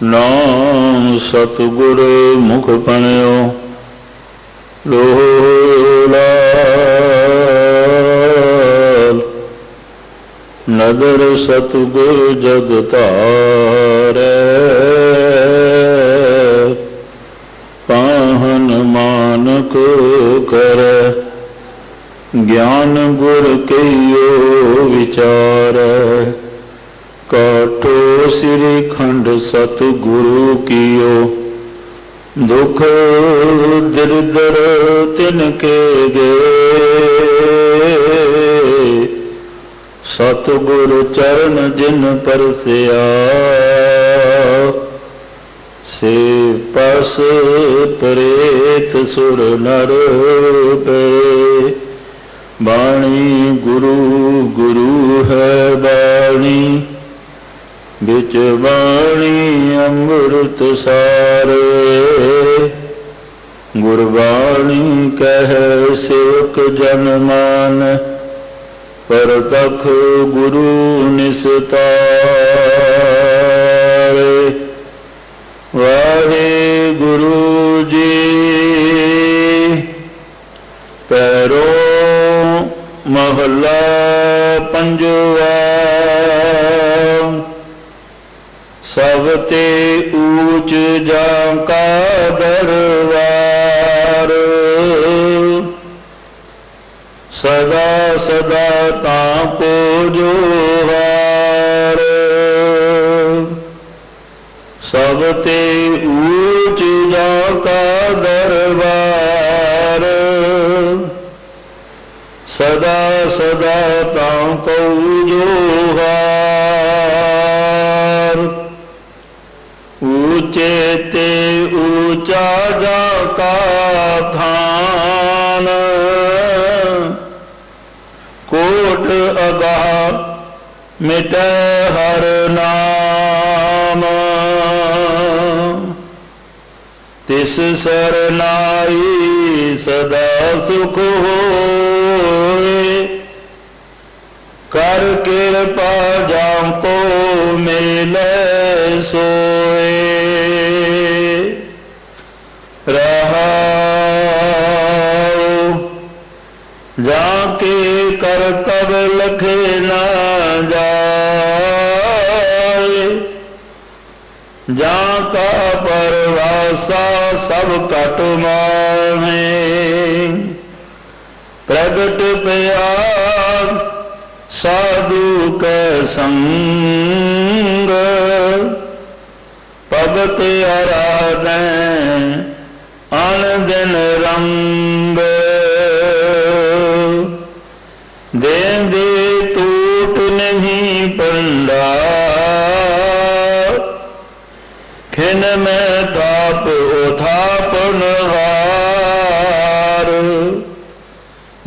नाम सतगुर मुख पणियो लोलाल। नदर सतगुर जग तारे पाहन मानक करे। ज्ञान गुर कहियो विचार काटो श्री खंड सतगुरु कियो। दुख दरिद्र तिनके गए सतगुरु चरण जिन परसिया। से पस प्रेत सुर नर पे बाणी गुरु गुरु है बाणी। बिच बाणी अमृत सारे गुरबाणी कह सेवक जन मान। परतख गुरु निस्तारे। वाहे गुरु जी पैरो महला पंजवा। सबते ऊंच जाका दरबार। सदा सदा ताको जोहार। सबते ऊंच जाका दरबार। सदा सदा ताको जोहार। ऊंचे ते ऊंचा जाका थान। कोट अगा मिटे हर नाम। तिस सरनाई सदा सुख होए। कर कृपा जाको मिले सोए। रहाओ जाके करतब लखे ना जाए। जाका परवासा सब कट माहे। प्रगट प्यार साधु के संग। भगत आराधे अन दिन रंग। देंदे टूट नहीं पंडा। खिन में थाप उथापन हार।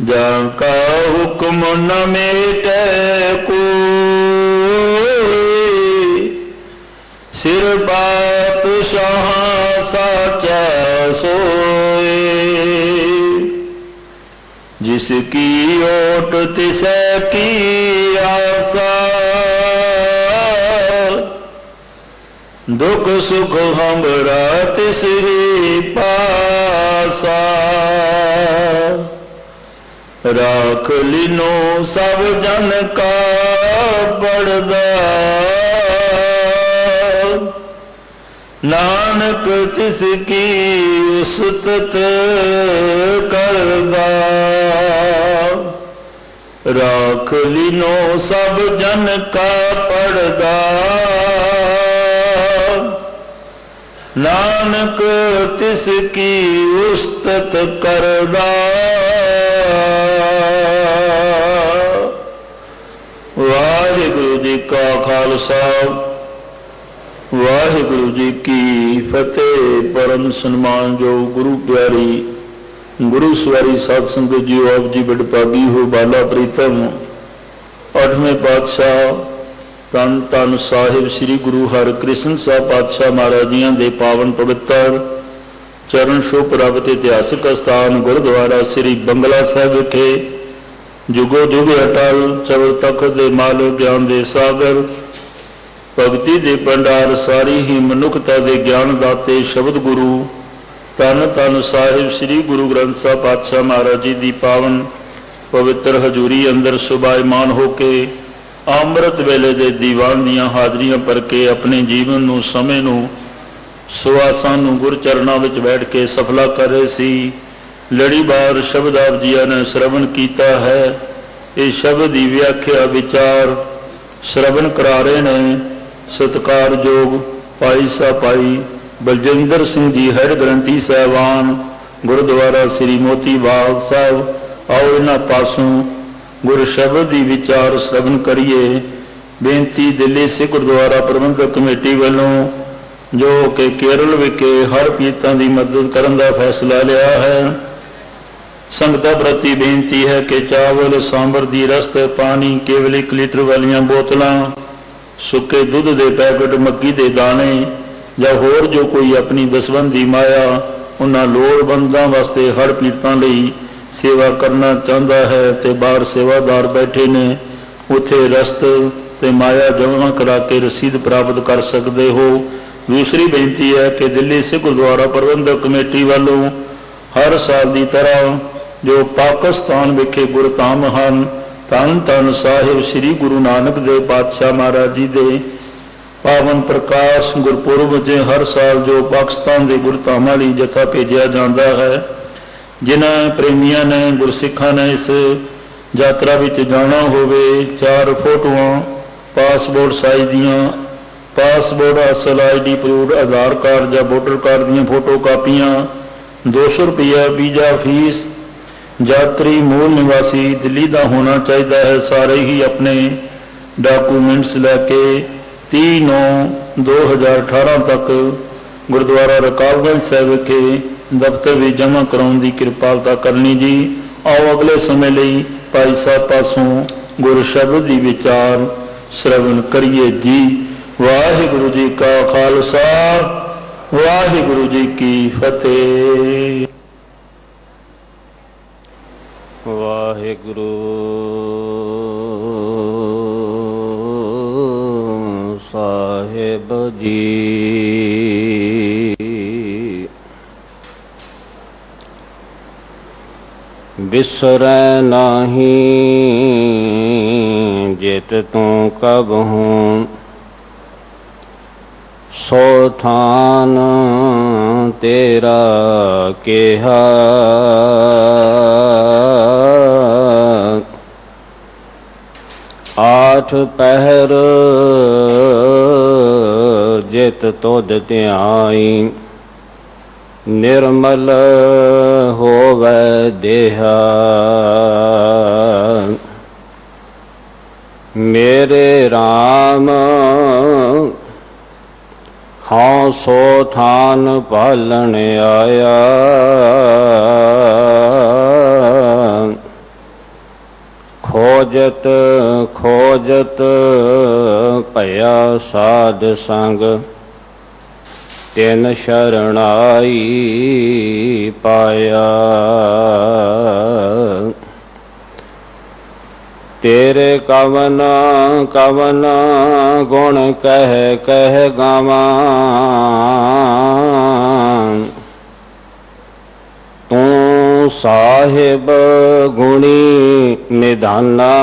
जाका हुक्म न मेटे कोई। सिर बात शाह साचा सोए। जिसकी ओट तिसे की आशा। दुख सुख हमरा तिसरी पासा। राख लिनो सब जन का पर्दा। नानक तिसकी उस्तत करदा। राख लिनो सब जन का पर्दा। नानक तिसकी उस्तत करदा। वाहिगुरु जी का खालसा वाहिगुरु जी की फतेह। परम सन्मान जो गुरु प्यारी गुरु सवारी साध संगत जी आप जी बड़भागी हो बाला प्रीतम। 8वें पातशाह धन धन साहिब श्री गुरु हरकृष्ण साहब पातशाह महाराज जियां दे पावन पवित्र चरण छूह प्राप्त इतिहासक स्थान गुरुद्वारा श्री बंगला साहिब विखे जुगो जुग अटल चवर तखत दे मालिक ज्ञान दे सागर भगती दे भंडार सारी ही मनुखता दे ज्ञान दाते शब्द गुरु धन धन साहिब श्री गुरु ग्रंथ साहब पातशाह महाराज जी की पावन पवित्र हजूरी अंदर सुभाईमान होके अमृत वेले दे दीवान दियां हाजरियां भर के अपने जीवन नूं समय नूं सुआसां नूं गुर चरणां विच बैठ के सफला कर रहे सी। लड़ीवार शब्द आप जिया ने श्रवण किया है। ये शब्द की व्याख्या विचार श्रवण करा रहे ने सत्कारयोग भाई साहब भाई बलजिंदर सिंह जी हेड ग्रंथी साहबान गुरुद्वारा श्री मोती बाग साहब। आओ इन्हां पासों गुर शब्द की विचार श्रवण करिए। बेनती दिल्ली सिख गुरुद्वारा प्रबंधक कमेटी वालों जो कि केरल विखे हर पीरतां की मदद करने का फैसला लिया है। संगतां प्रति बेनती है कि चावल सांबर दी रस्त पानी केवल 1 लीटर वालियां बोतलां सुके दुध के पैकेट मक्की के दाने या होर जो कोई अपनी दसबंदी माया उन्हां लोड़वंदां वास्ते हर पीरतां लई सेवा करना चाहता है तो बाहर सेवादार बैठे ने उत्थे रस्त ते माया जमा करा के रसीद प्राप्त कर सकते हो। दूसरी बेनती है कि दिल्ली सिख गुरुद्वारा प्रबंधक कमेटी वालों हर साल की तरह जो पाकिस्तान विखे गुरधाम हैं धन धन साहिब श्री गुरु नानक देव पातशाह महाराज जी दे पावन प्रकाश गुरपुरब च हर साल जो पाकिस्तान के गुरधामां लई जत्था भेजा जाता है। जिन्हां प्रेमियां ने गुरसिखां ने इस यात्रा विच जाना होवे 4 फोटोआं पासपोर्ट साइज दियां पासपोर्ट असल ID प्रूफ आधार कार्ड या वोटर कार्ड दियां फोटो कापियां 200 रुपया वीजा फीस। यात्री मूल निवासी दिल्ली का होना चाहिए है। सारे ही अपने डॉकूमेंट्स लैके 30/9/2018 तक गुरुद्वारा रकाबगंज साहिब विखे दफ्तर भी जमा कराने की कृपालता करनी जी। आओ अगले समय लिए भाई साहब पासों गुरु शब्द की विचार श्रवण करिए जी। वाहिगुरु जी का खालसा वाहिगुरु जी की फतेह। वाहिगुरु साहिब जी बिसरै नाही जित तू कब हूँ सो थान तेरा केहा। आठ पहर जित तुध ध्याई निर्मल होवै देहा। मेरे राम हाँ सो थान पालन आया। खोजत खोजत भया साध संग तिन शरणाई पाया। तेरे कवन कवन गुण कह कह गावां तू साहिब गुणी निधाना।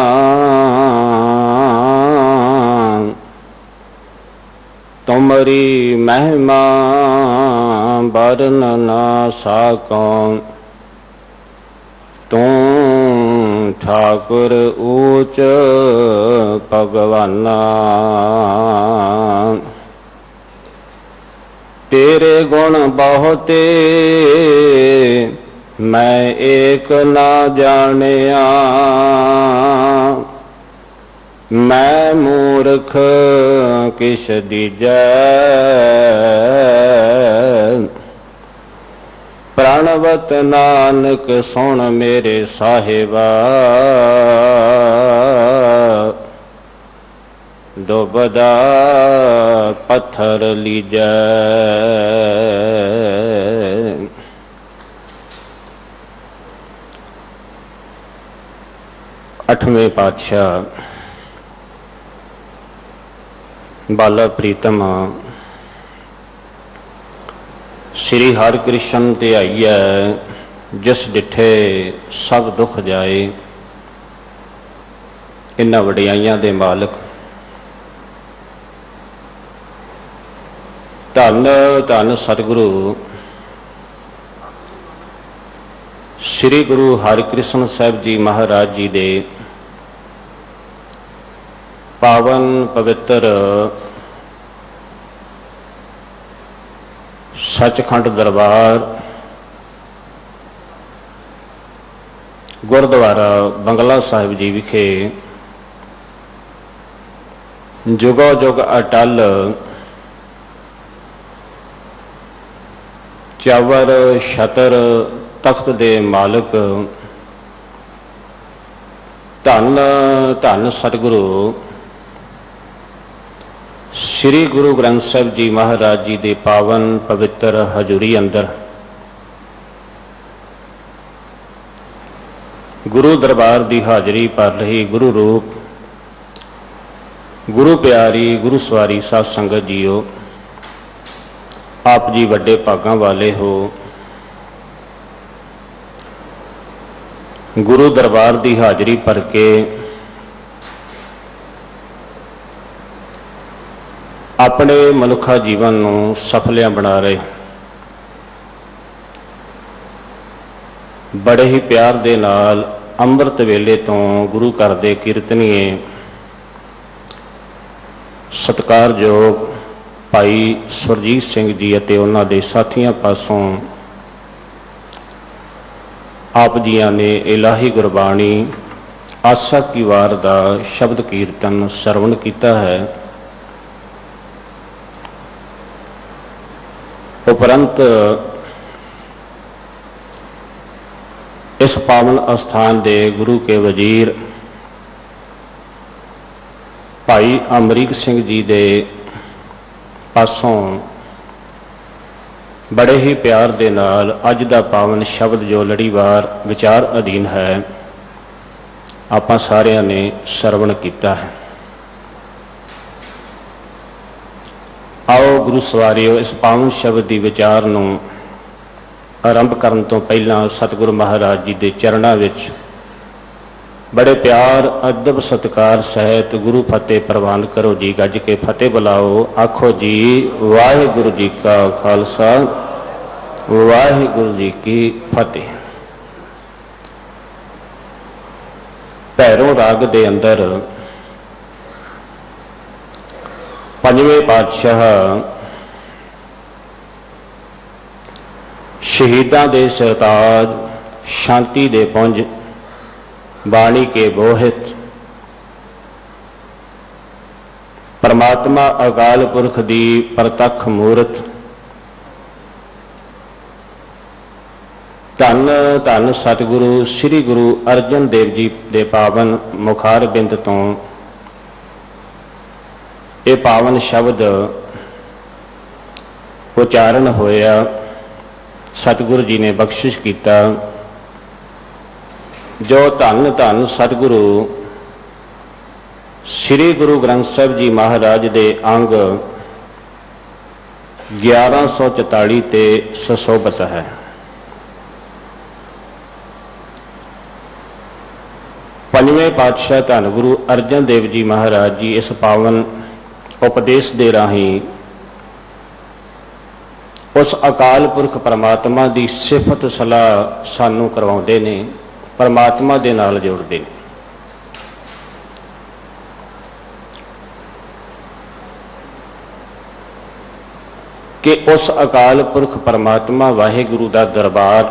तुमरी महिमा बरन ना साकौं तू ठाकुर ऊच भगवाना। तेरे गुण बहुते मैं एक ना जानिया। मैं मूर्ख किस दीजै प्रणवत नानक सुन मेरे साहिबा। डुबदा पत्थर लीजै। 8वें पातशाह बाला प्रीतम श्री हर कृष्ण ते आईए जिस डिठे सब दुख जाए। इन्हां वडियाइयां दे मालक धन धन सतगुरु श्री गुरु हरकृष्ण साहिब जी महाराज जी दे पावन पवित्र सचखंड दरबार गुरुद्वारा बंगला साहिब जी विखे जुगो जुग अटल चावर छतर तख्त दे मालिक धन धन सतगुरु श्री गुरु ग्रंथ साहिब जी महाराज जी दे पावन पवित्र हजूरी अंदर गुरु दरबार की हाजरी भर रही गुरु रूप गुरु प्यारी गुरु सवारी साध संगत जीओ, आप जी वड्डे भागां वाले हो। गुरु दरबार की हाजरी भर के अपने मनुखा जीवन नूं सफलियां बना रहे, बड़े ही प्यार दे नाल अंमृत वेले तो गुरु घर दे कीर्तनीए सत्कारयोग भाई सुरजीत सिंह जी अते उन्हां दे साथियां पासों आप जियां ने इलाही गुरबाणी आसा की वार दा शब्द कीर्तन सरवण किया है। उपरंत इस पावन अस्थान दे गुरु के वजीर भाई अमरीक सिंह जी दे पासों बड़े ही प्यार दे नाल अज दा पावन शब्द जो लड़ीवार विचार अधीन है आपां सारियां ने सरवण किया है। आओ गुरु सवारियो इस पावन शब्द की विचार नूं आरंभ करन तो पहला सतगुरु महाराज जी के चरणों विच बड़े प्यार अदब सत्कार सहित गुरु फतेह प्रवान करो जी। गज के फतेह बुलाओ, आखो जी वाहिगुरु जी का खालसा वाहिगुरु जी की फतेह। भैरों राग दे अंदर पंजवें पातशाह शहीदां दे सरताज शांति दे पुंज बाणी के बोहित परमात्मा अकाल पुरख दी प्रतख मूरत धन धन सतगुरु श्री गुरु अर्जन देव जी दे पावन मुखार बिंद तो ये पावन शब्द उचारण होया। सतगुरु जी ने बख्शिश किया जो धन धन सतगुरु श्री गुरु ग्रंथ साहिब जी महाराज दे अंग 1144 ते सुशोभित है। पंजवें पातशाह धन गुरु अर्जन देव जी महाराज जी इस पावन उपदेश दे राही उस अकाल पुरख परमात्मा की सिफत सलाह सानू करवाउंदे ने, परमात्मा दे नाल जोड़दे ने। कि उस अकाल पुरख परमात्मा वाहिगुरु का दरबार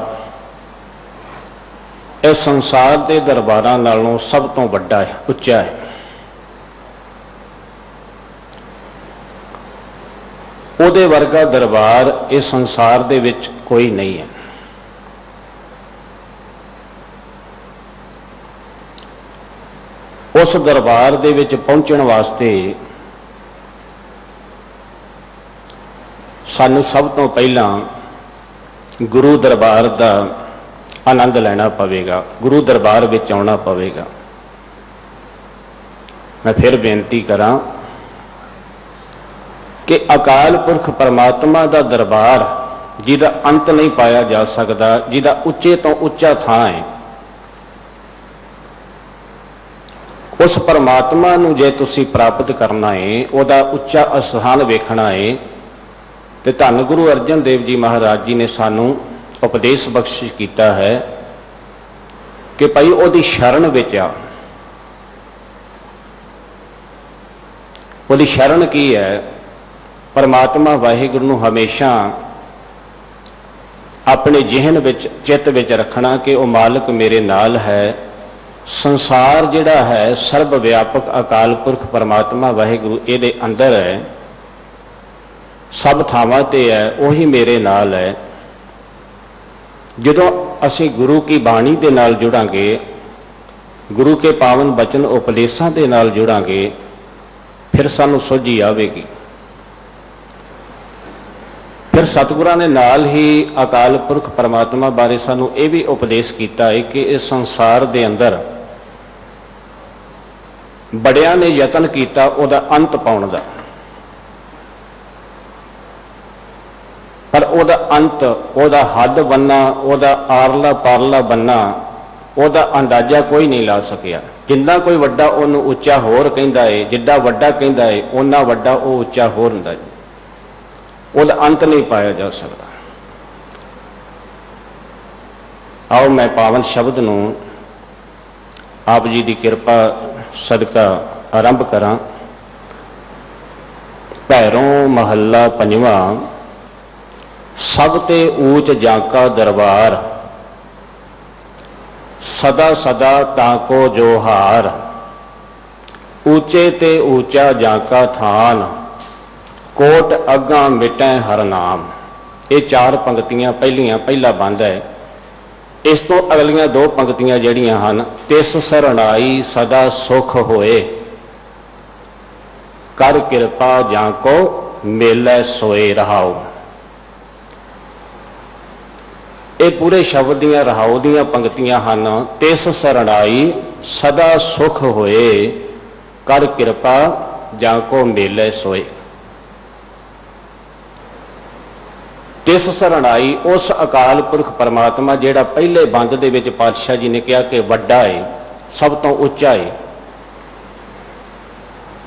इस संसार के दरबारां नालों सब तो वड्डा है, उच्चा है। उहदे वर्गा दरबार इस संसार दे विच कोई नहीं है। उस दरबार दे विच पहुंचण वास्ते सानू सब तो पहला गुरु दरबार का आनंद लेना पवेगा, गुरु दरबार विच आउणा पवेगा। मैं फिर बेनती करां कि अकाल पुरख परमात्मा का दरबार जिहदा अंत नहीं पाया जा सकता, जिहदा उच्चे तो उच्चा थां है, उस परमात्मा नूं जे तुसीं प्राप्त करना है, उहदा उच्चा अस्थान वेखना है, तो धन गुरु अर्जन देव जी महाराज जी ने सानू उपदेश बख्शिश किया है कि भाई उहदी शरण विच आ। उहदी शरण की है? परमात्मा वाहिगुरू नूं हमेशा अपने जिहन विच चित्त विच रखना कि वह मालिक मेरे नाल है। संसार जिहड़ा है सर्व व्यापक अकाल पुरख परमात्मा वाहिगुरू इहदे अंदर है, सब थावां ते है, उही मेरे नाल है। जदों असीं गुरु की बाणी दे नाल जुड़ांगे, गुरु के पावन बचन उपदेशों के नाल जुड़ांगे, फिर सानू सोझी आवेगी। फिर सतगुरां ने नाल ही अकाल पुरख परमात्मा बारे सानू ये भी उपदेश किया है कि इस संसार दे अंदर बड़ियां ने यतन किया उहदा अंत पाउण दा, पर उहदा अंत, उहदा हद बनना, उहदा आरला पारला बनना, उहदा अंदाजा कोई नहीं ला सकिया। जिन्ना कोई वड्डा उहनूं उच्चा होर कहिंदा है, जिड्डा वड्डा कहिंदा है उन्ना वड्डा वो उच्चा होर हुंदा है। उहदा अंत नहीं पाया जा सकता। आओ मैं पावन शब्द नूं आप जी की कृपा सदका आरंभ करा। भैरों महला पंजवा, सब ते ऊंच जाका दरबार, सदा सदा ताको जो हार, ऊंचे ते ऊंचा जाका थान, कोट अग्गा मिटै हर नाम। ये चार पंक्तियां पहला बंद है। इस तो अगलियां दो पंक्तियां जड़ियां हन, तिस सरणाई सदा सुख होए, कर कृपा जाको मेलै सोए रहाओ। ये पूरे शब्द दियां रहाओ दियां पंक्तियां हन। तिस सरणाई सदा सुख होए, कर कृपा जाको मेलै सोए। तिस सरणाई उस अकाल पुरख परमात्मा जिहड़ा पहले बंद दे विच पातशाह जी ने कहा कि वड्डा है, सब तो उच्चा है,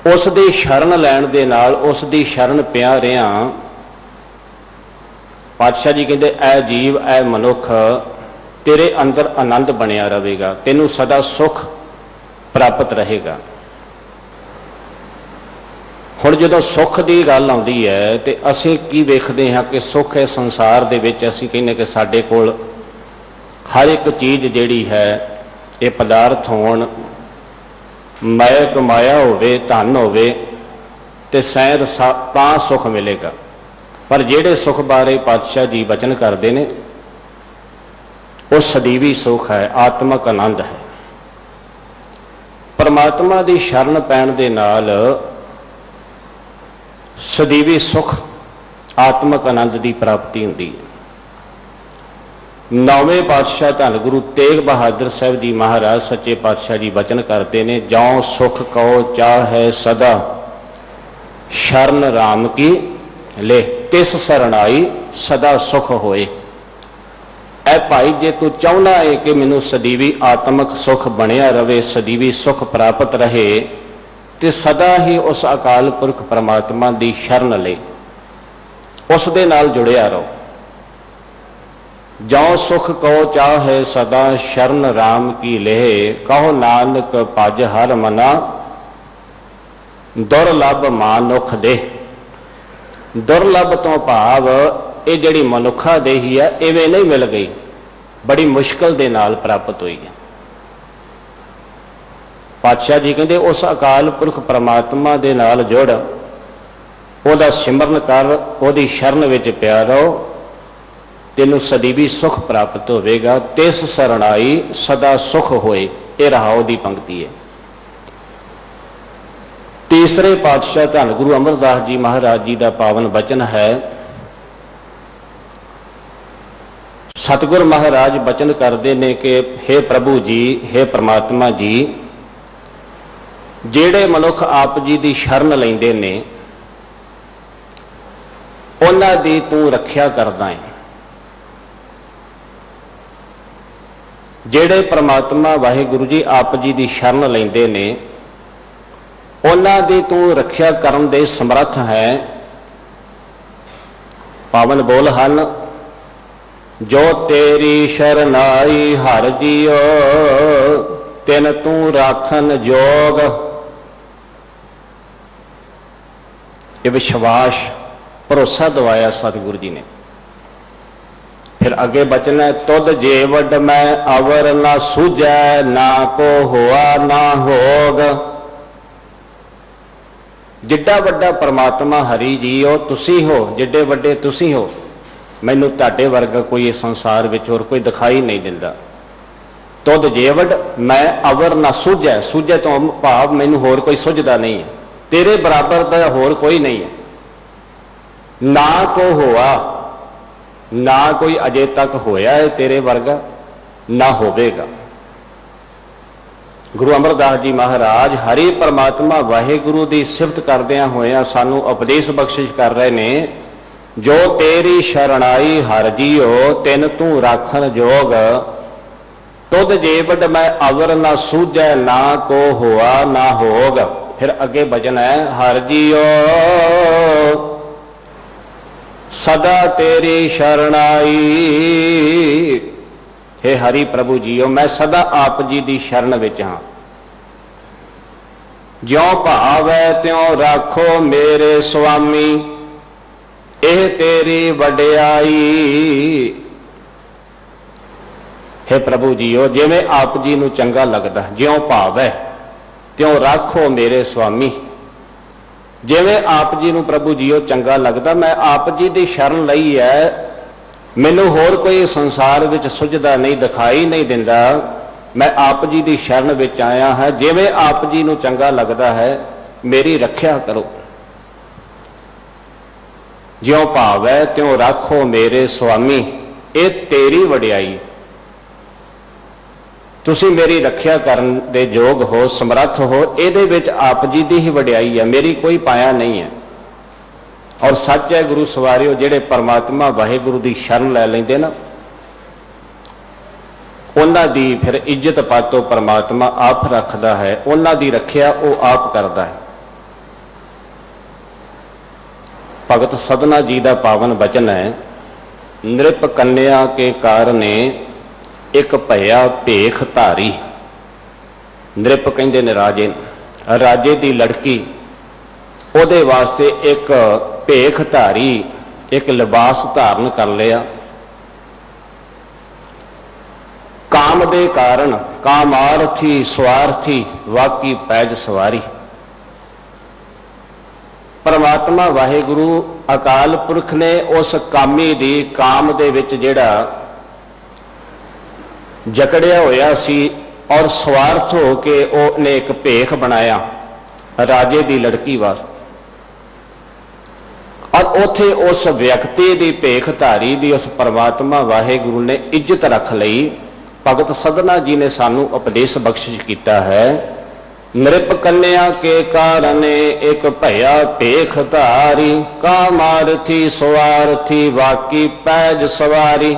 उस दी शरण लैण दे नाल, उस दी शरण पिया रहा। पातशाह जी कहते ऐ जीव, ऐ मनुख, तेरे अंदर आनंद बनिया रहेगा, तेनू सदा सुख प्राप्त रहेगा। हुण जदों सुख की गल आउंदी है तो असीं की वेखदे हां कि सुख है संसार दे विच, असीं कहने कि साडे कोल हर एक चीज़ जिहड़ी है ये पदार्थ होण, माया कमाया होवे, धन होवे ते शायद तां सुख मिलेगा। पर जिहड़े सुख बारे पातशाह जी वचन करते हैं वो सदीवी सुख है, आत्मक आनंद है। परमात्मा की शरण पैण दे नाल सदीवी सुख, आत्मक आनंद की प्राप्ति होती है। नौवें पातशाह धन गुरु तेग बहादुर साहब जी महाराज सच्चे पातशाह जी वचन करते हैं, जौं सुख कहो चाहे सदा, शरण राम की ले, तिस सरणाई सदा सुख होए। ऐ भाई जे तू चाहना है कि मैनू सदीवी आत्मक सुख बनिया रहे, सदीवी सुख प्राप्त रहे, तो सदा ही उस अकाल पुरख परमात्मा की शरण ले, उस दे नाल जुड़िया रहो। जौ सुख कहो चाहे सदा, शरण राम की लेह, कहो नानक पज हर मना, दुर्लभ मानुख दे। दुर्लभ तो भाव ये जिहड़ी मनुखा देही है इवें नहीं मिल गई, बड़ी मुश्किल दे नाल प्राप्त हुई है। पातशाह जी कहते उस अकाल पुरख परमात्मा दे नाल जुड़, उहदा सिमरन कर, उहदी शरण विच पिया रहो, तेनू सदीवी सुख प्राप्त होवेगा। तिस सरणाई सदा सुख होए, ये रहाओ दी पंक्ति है। तीसरे पातशाह धन गुरु अमरदास जी महाराज जी का पावन वचन है। सतगुर महाराज वचन करते हैं कि हे प्रभु जी, हे परमात्मा जी, जेड़े मनुख आप जी की शरण लेंदे ने, ਉਹਨਾਂ ਦੀ ਤੂੰ ਰੱਖਿਆ ਕਰਦਾ ਹੈ। ਜਿਹੜੇ ਪ੍ਰਮਾਤਮਾ ਵਾਹਿਗੁਰੂ ਜੀ ਆਪ ਜੀ ਦੀ ਸ਼ਰਨ ਲੈਂਦੇ ਨੇ ਉਹਨਾਂ ਦੀ ਤੂੰ ਰੱਖਿਆ ਕਰਨ ਦੇ ਸਮਰੱਥ ਹੈ। ਪਾਵਨ ਬੋਲ ਹਨ, ਜੋ ਤੇਰੀ ਸ਼ਰਨਾਈ ਹਰਿ ਜੀਓ ਤਿਨ ਤੂੰ ਰਾਖਨ ਜੋਗ। ਇਹ ਵਿਸ਼ਵਾਸ ਭਰੋਸਾ ਦਵਾਇਆ ਸਤਿਗੁਰੂ ਜੀ ਨੇ। फिर अगे बचना है, तुद जेवड मैं अवर ना सूझै ना को होआ ना होग। जिड्डा वड्डा परमात्मा हरि जी हो तुसी हो, जिड्डे वड्डे तुसी हो, मैनू तुहाडे वर्गा कोई इस संसार विच होर कोई दिखाई नहीं दिंदा। तुद जेवड मैं अवर ना सूझै, सूझै तो भाव मैनू होर कोई सुझदा नहीं है, तेरे बराबर दा होर कोई नहीं है। ना को होआ, ना कोई अजे तक होया है तेरे वर्गा, ना होवेगा। गुरु अमरदास जी महाराज हरि परमात्मा वाहिगुरु की सिफत करदियां होया सानू उपदेश बख्शिश कर रहे ने, जो तेरी शरणाई हर जीओ तिन तू राखन जोग। तुद जेवड मैं अवर ना सूझै ना को होआ ना होग। फिर अगे भजन है, हर जीओ सदा तेरी शरणाई। हे हरि प्रभु जीओ मैं सदा आप जी की शरण विच हाँ। ज्यों भावै त्यों राखो मेरे स्वामी, एह तेरी वडियाई। हे प्रभु जीओ जिवें आप जी नूं चंगा लगदा, ज्यों भावै त्यों राखो मेरे स्वामी। जिवें आप जी नूं प्रभु जीओ चंगा लगदा, मैं आप जी की शरण लई है, मैनू होर कोई संसार विच सुझदा नहीं, दिखाई नहीं दिंदा। मैं आप जी की शरण विच आया है, जिवें आप जी नूं चंगा लगदा है मेरी रख्या करो। ज्यों भावै त्यों राखो मेरे स्वामी, ये तेरी वडियाई। तुसी मेरी रख्या करन दे योग हो, समर्थ हो, इहदे विच आप जी दी ही वडियाई है, मेरी कोई पाया नहीं है। और सच है गुरु सवारियो, जिहड़े परमात्मा वाहिगुरु की शरण लै लैंदे ना उन्हां दी फिर इज्जत पातो परमात्मा आप रखदा है, उन्हां दी रखिया वो आप करदा है। भगत सदना जी का पावन वचन है, नृप कन्या के कारणे एक भया भेख धारी। नृप कहते ने राजे, राजे की लड़की ਉਹਦੇ वास्ते एक भेख धारी एक लिबास धारण कर लिया। काम दे कारण कामार्थी स्वार्थी वाकी पैज सवारी। परमात्मा वाहिगुरु अकाल पुरख ने उस कामी दी काम दे विच जिहड़ा जकड़िया होया सी और स्वार्थ हो के उसने एक भेख बनाया राजे की लड़की वास्ते। और उथे उस व्यक्ति की भेख धारी की उस परमात्मा वाहिगुरु ने इज्जत रख लई। भगत सदना जी ने सानू उपदेश बख्शिश किया है, नृप कन्या के कारण एक भया भेख धारी, कामार्थी स्वार्थी वाकी पैज सवारी।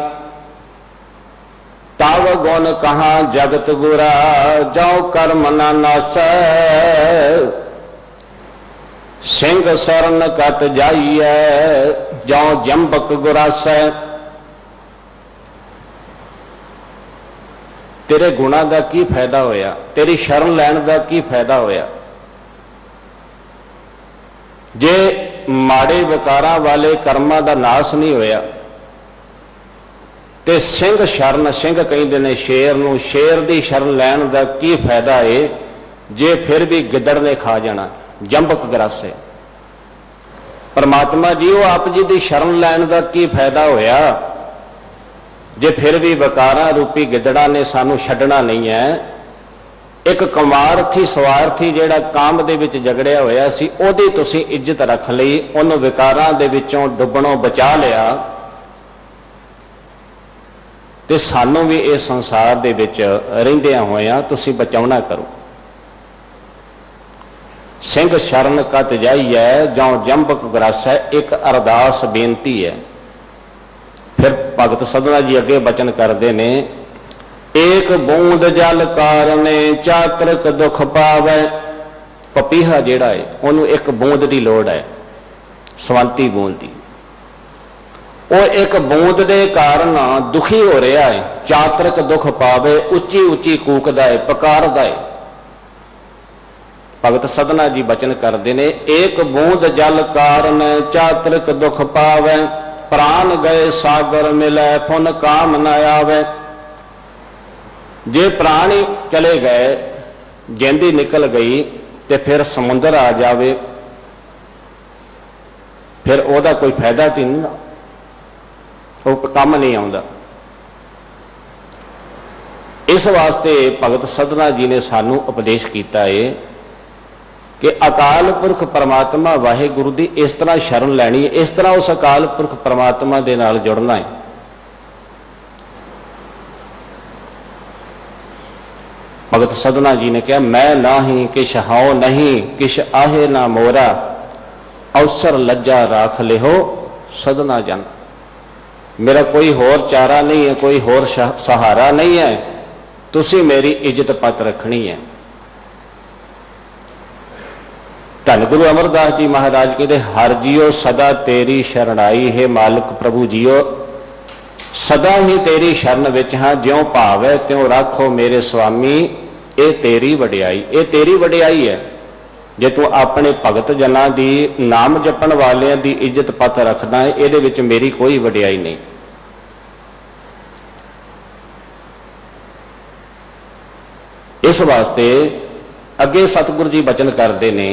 तव गुण कहाँ जगत गुरा, जाओ कर्म न नासै, सिंह शरण कट जाइए, जाओ जंबक गुरासै। तेरे गुणा का की फायदा होया, तेरी शरण लैन का की फायदा होया। जे माड़े विकारां वाले कर्मां का नाश नहीं होया ते सिंह शरण, सिंह कहते हैं शेर नूं, शेर की शरण लैन का की फायदा है जे फिर भी गिदड़ ने खा जाना, जंबक ग्रासे। परमात्मा जी वो आप जी की शरण लैन का की फायदा होया जे फिर भी विकारां रूपी गिदड़ा ने सानू छड्डना नहीं है। एक कमार्थी स्वार्थी जिहड़ा काम दे विच जगड़िया होया सी, ओहदी तुसीं इज्जत रख लई, उहनूं विकारां दे विचों डुੱਬਣੋਂ बचा लिया। ते सानू भी इस संसार दे विच रहिंदियां होइयां तुसीं बचाउणा करो। सिंह शरण कत जाइए जौ जंबक ग्रासै, एक अरदास बेनती है। फिर भगत सदना जी अगे बचन करते ने, एक बूंद जल कारने चातरक दुख पावै। पपीहा जिहड़ा है उन्होंने एक बूंद की लोड़ है, सवंती बूंद की। वो एक बूंद के कारण दुखी हो रहा है, चातरक दुख पावे, उच्ची उच्ची कूकदा है, पकारदा है। भगत सदना जी बचन करते ने, एक बूंद जल कारण चातरक दुख पावे, प्राण गए सागर मिले पुन काम न आवे। जे प्राण ही चले गए, जिंदी निकल गई, तो फिर समुद्र आ जावे, फिर ओदा कोई फायदा तो नहीं, वो काम नहीं आता। इस वास्ते भगत सदना जी ने सानू उपदेश किया है कि अकाल पुरख परमात्मा वाहिगुरु की इस तरह शरण लैनी है, इस तरह उस अकाल पुरख परमात्मा के नाल जुड़ना है। भगत सदना जी ने कहा, मैं ना ही किश हाओ नहीं, किश आहे ना मोरा, अवसर लज्जा राख लिहो सदना जन। मेरा कोई होर चारा नहीं है, कोई होर सहारा नहीं है, तुसी मेरी इज्जत पत रखनी है। धन गुरु अमरदास जी महाराज कहते, हर जियो सदा तेरी शरणाई है मालिक प्रभु जियो, सदा ही तेरी शरण विच हाँ, ज्यों भावै त्यों राखो मेरे स्वामी, ये तेरी वडियाई, ये तेरी वडियाई है। जे तू अपने भगत जना की नाम जपण वालियां की इज्जत पत रखना है, ये विच मेरी कोई वडियाई नहीं। इस वास्ते अगे सतगुरु जी बचन करते ने,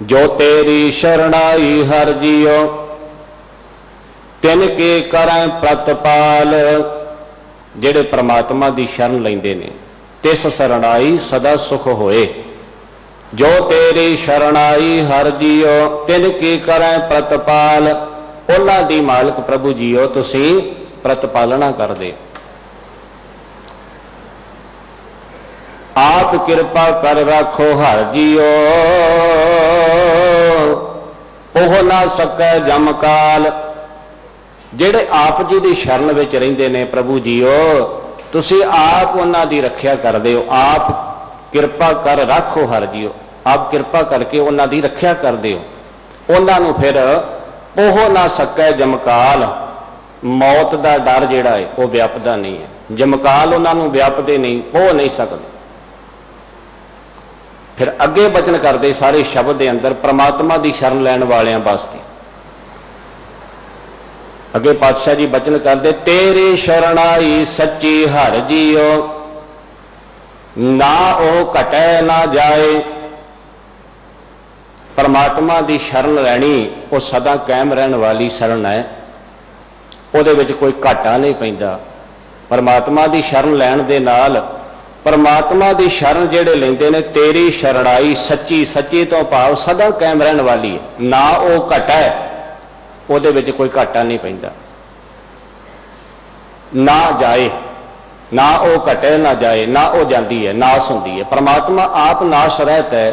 जो तेरी शरणाई हर जियो तिन के करें प्रतपाल। जेड़े परमात्मा की शरण लेंदे ने, तिस शरणाई सदा सुख होए। जो तेरी शरणाई हर जियो तिन की करें प्रतपाल, उन्हां दी मालिक प्रभु जियो तुसी प्रतपालना कर दे। आप कृपा कर रखो हर जियो, ओह ना सकै जमकाल। जेड़े आप जी की शरण विच रहिंदे ने प्रभु जियो, तुसी आप उन्हां दी रखिया कर दे। आप कृपा कर रखो हर जियो, आप कृपा करके उन्हां दी रखिया कर दे। उन्हां नूं फिर ओह ना सकै जमकाल, मौत का डर जिहड़ा है वह व्यापदा नहीं है। जमकाल उन्हां नूं व्यापदे नहीं, हो नहीं सकदे। फिर अगे बचन करते सारे शब्द के अंदर परमात्मा की शरण लैण वालियां वास्ते। अगे पातशाह जी बचन करते, तेरी शरणाई सच्ची हर जियो, ना ओ घटे ना जाए। परमात्मा की शरण लैनी वो सदा कायम रहने वाली शरण है, उहदे विच कोई घाटा नहीं पैंदा। परमात्मा की शरण लैण दे नाल परमात्मा की शरण जेड़े लेंदे ने, तेरी शरणाई सच्ची, सच्ची तो भाव सदा कायम रहने वाली है, ना वो घटा है, उहदे विच कोई घाटा नहीं पैंदा। ना जाए, ना वो घटे ना जाए, ना वो जाती है, नाश होंदी है। परमात्मा आप नाश रहता है,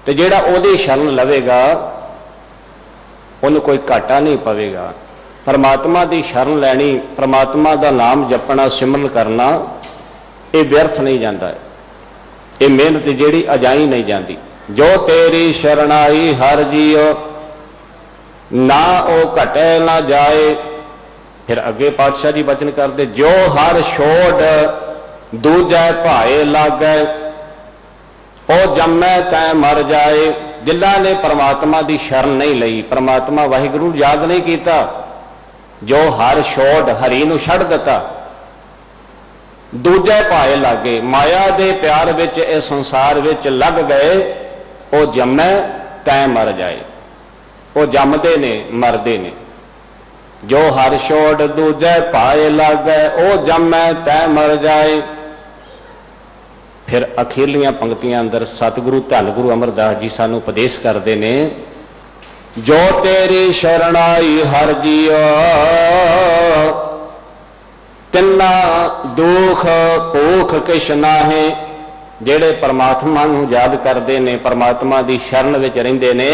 तो जेड़ा उहदी शरण लवेगा उन्हें कोई घाटा नहीं पवेगा। परमात्मा की शरण लैनी, परमात्मा का नाम जपना, सिमरन करना, ये व्यर्थ नहीं जाता है, ये मेहनत जिहड़ी अजाई नहीं जाती। जो तेरी शरणाई हर जियो, ना ओ घटे ना जाए। फिर अगे पातशाह जी बचन करते, जो हर छोड़ दूजा भाए लागै, ओ जम्मै तै मर जाए। जिन्हां ने परमात्मा की शरण नहीं लई, परमात्मा वाहिगुरू याद नहीं किया, जो हर छोड़ हरी नूं छड़ दिता, दूजे भाए लागे, माया दे प्यार विच इस संसार विच लग गए, वो जम्मै तै मर जाए। वो जमदे ने, मरदे ने। जो हर छोड़ दूजे भाए लागे, वो जम्मै तै मर जाए। फिर अखीरलियां पंक्तियां अंदर सतगुरु धन गुरु अमरदास जी सानू उपदेश करते ने, जो तेरी शरणाई हर जियो, तिन्ना दुख भूख किश नाहे, ਜਿਹੜੇ परमात्मा ਨੂੰ याद करते ने, परमात्मा की शरण ਵਿੱਚ ਰਹਿੰਦੇ ਨੇ,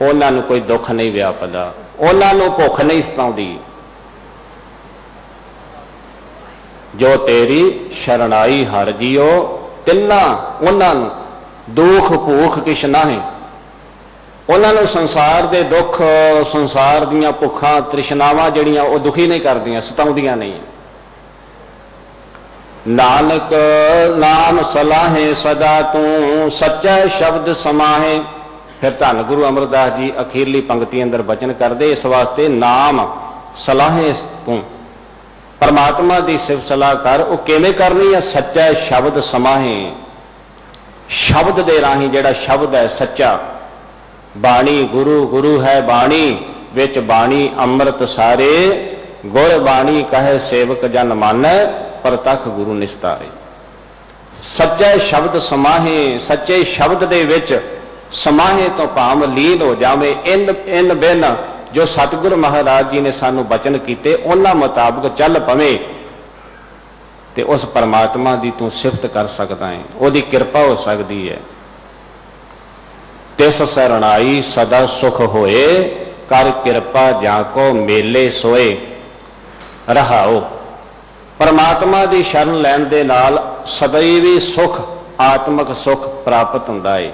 ਉਹਨਾਂ ਨੂੰ कोई दुख नहीं व्यापदा, ਉਹਨਾਂ ਨੂੰ भुख नहीं सताउंदी। जो तेरी शरणाई हर जियो, तिन्ना ਉਹਨਾਂ ਨੂੰ दुख भूख किश नाहीं। ਉਹਨਾਂ ਨੂੰ संसार के दुख, संसार ਦੀਆਂ ਭੁੱਖਾਂ ਤ੍ਰਿਸ਼ਨਾਵਾਂ ਜਿਹੜੀਆਂ ਉਹ ਦੁਖੀ नहीं करदियां, सताउंदियां नहीं। नानक नाम सलाहे सदा तू, सच्चा शब्द समाहे। फिर धन गुरु अमरदास जी अखीरली पंक्ति अंदर वचन करते, इस वास्ते नाम सलाहे तू, परमात्मा की सिफ सलाह कर। वो किवें करनी है? सच्चा शब्द समाहे, शब्द दे राही, जिहड़ा शब्द है सच्चा। बाणी गुरु, गुरु है बाणी, विच बाणी अमृत सारे, गुर बाणी कहे सेवक जन मानै, परतख गुरु निस्तारे। सच्चे शब्द समाहे, सच्चे शब्द दे विच समाहे तो भाव लीन हो जावे। इन बिन जो सतगुरु महाराज जी ने सानू बचन किए, उन्हां मुताबिक चल पवे ते उस परमात्मा की तू सिफत कर सकता है, उसकी कृपा हो सकती है। तिस सरणाई सदा सुख होए, कर कृपा जाको मेले सोए। रहाओ, परमात्मा की शरण लैण दे नाल सदैवी सुख, आत्मक सुख प्राप्त हुंदा है।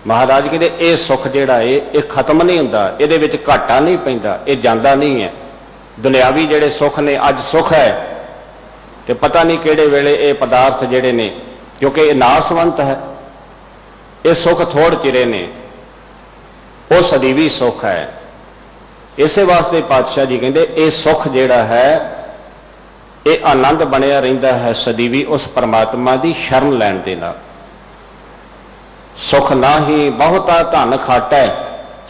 महाराज कहते ये सुख जिहड़ा है ये खत्म नहीं हुंदा, इहदे विच घाटा नहीं पैंदा, ये जांदा नहीं है। दुनियावी जिहड़े सुख ने, अज सुख है ते पता नहीं किहड़े वेले ये पदार्थ जिहड़े ने, क्योंकि ये नासवंत है, ये सुख थोड़ चिरे ने, वो सदीवी सुख है। इसे वास्ते पातशाह जी कहते ये सुख जिहड़ा है ये आनंद बनया रहिंदा है सदीवी उस परमात्मा की शरण लैण दे नाल। सुख ना ही बहुता धन खाटै,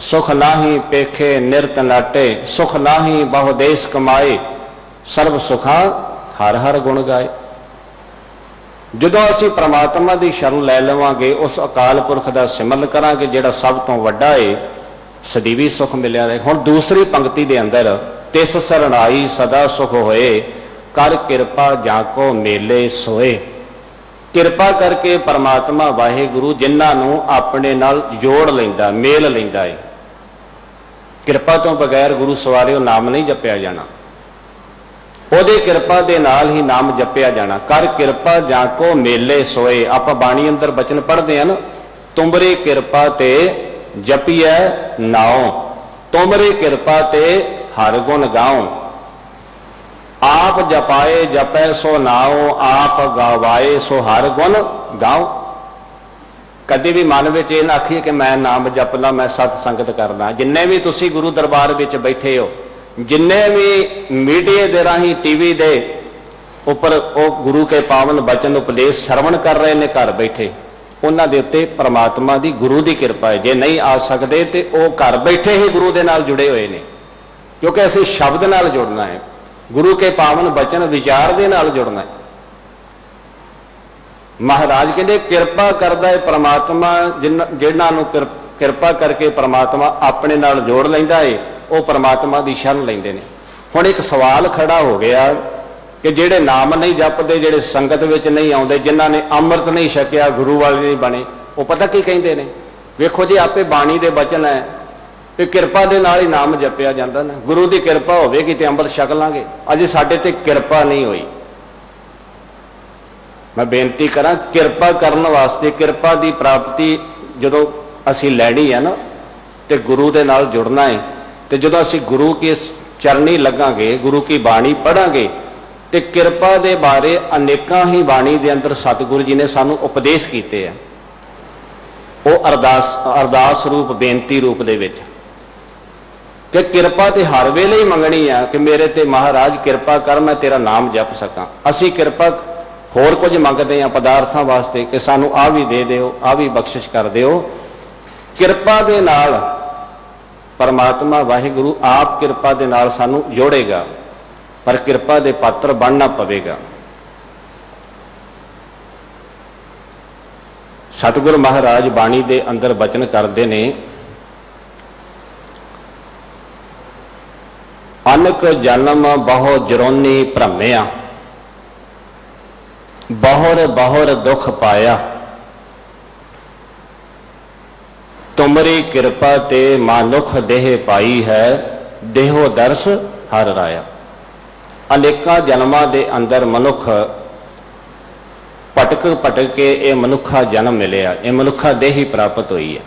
सुख ना ही पेखे निरत नाटे, सुख ना ही बहुदेश कमाए, सर्व सुखा हर हर गुण गाए। जदों असीं परमात्मा की शरण लै लवांगे, उस अकाल पुरख का सिमरन करांगे, जिहड़ा सब तो वड्डा है, सदीवी सुख मिलिया रहे। हुण दूसरी पंक्ति दे अंदर, तिस सरणाई सदा सुख होए, कर कृपा जाको मेले सोए। कृपा करके परमात्मा वाहिगुरु जिन्हां नूं अपने नाल जोड़ लैंदा, मेल लैंदा है। कृपा तो बगैर गुरु सवारिओ नाम नहीं जपिया जाना, ਉਹਦੀ ਕਿਰਪा ਦੇ ਨਾਲ ही नाम जपिया जाना। कर कृपा जाको मेले सोए। आप बाणी अंदर बचन पढ़ते हैं ना, तुमरी कृपा ते जपिए नाओ, तुमरी कृपा ते हर गुण गाओ। आप जपाए जपै सो नाओ, आप गवाए सो हर गुण गाओ। कभी भी मन में यह ना आखिए कि मैं नाम जपदा, मैं सत संगत करदा। जिन्ने भी तुसी गुरु दरबार विच बैठे हो, जिन्ने भी मीडिया दे राही टीवी दे उपर वो गुरु के पावन बचन उपदेश श्रवण कर रहे ने घर बैठे, उन्हां दे उत्ते परमात्मा दी गुरु दी कृपा है। जे नहीं आ सकते तो वो घर बैठे ही गुरु दे नाल जुड़े हुए ने, क्योंकि असीं शब्द नाल जुड़ना है, गुरु के पावन बचन विचार दे नाल जुड़ना है। महाराज कहते कृपा करदा है परमात्मा, जिन्हां नूं कृपा करके परमात्मा अपने नाल जोड़ लैंदा है, वो परमात्मा की शरण लेंदे ने। हुण एक सवाल खड़ा हो गया कि जिहड़े नाम नहीं जपते, जिहड़े संगत विच नहीं आउंदे, जिन्हां ने अमृत नहीं छकिया, गुरु वाले नहीं बने, वो पता की कहिंदे ने? वेखो जी, आपे बाणी दे बचन है कि कृपा दे नाल ही नाम जपिया जांदा ना। गुरु की कृपा होवेगी ते अमृत छक लांगे। अजे साडे ते कृपा नहीं हुई। मैं बेनती करा, कृपा करन वास्ते, कृपा की प्राप्ति जदों असीं लैणी है ना, ते गुरु दे नाल जुड़ना है। तो जो असी गुरु की चरनी लगांगे, गुरु की बाणी पढ़ांगे, तो कृपा दे बारे अनेकां ही बाणी दे अंदर सतगुरु जी ने सानू उपदेश कीते हैं। वो अरदास रूप, बेनती रूप दे विच कि कृपा तो हर वेले ही मंगनी है कि मेरे ते महाराज कृपा कर, मैं तेरा नाम जप सकां। असी कृपा होर कुछ मंगते हैं पदार्थां वास्ते कि सानू आ भी दे दिओ, आ भी बख्शिश कर दिओ। कृपा दे नाल परमात्मा वाहिगुरु आप कृपा दे नाल सानू जोड़ेगा, पर कृपा दे पात्र बनना पवेगा। सतगुरु महाराज बाणी दे अंदर बचन करते ने, अनक जन्म बहु जरोनी भ्रमिया, बहु बहुर बहुर दुख पाया, तुमरी कृपा ते मानुख देह पाई है, देहो दर्श हर राया। अनेका जन्मां दे अंदर मनुख भटक भटक के ये मनुखा जन्म मिलिया, ये मनुखा देह ही प्राप्त हुई है।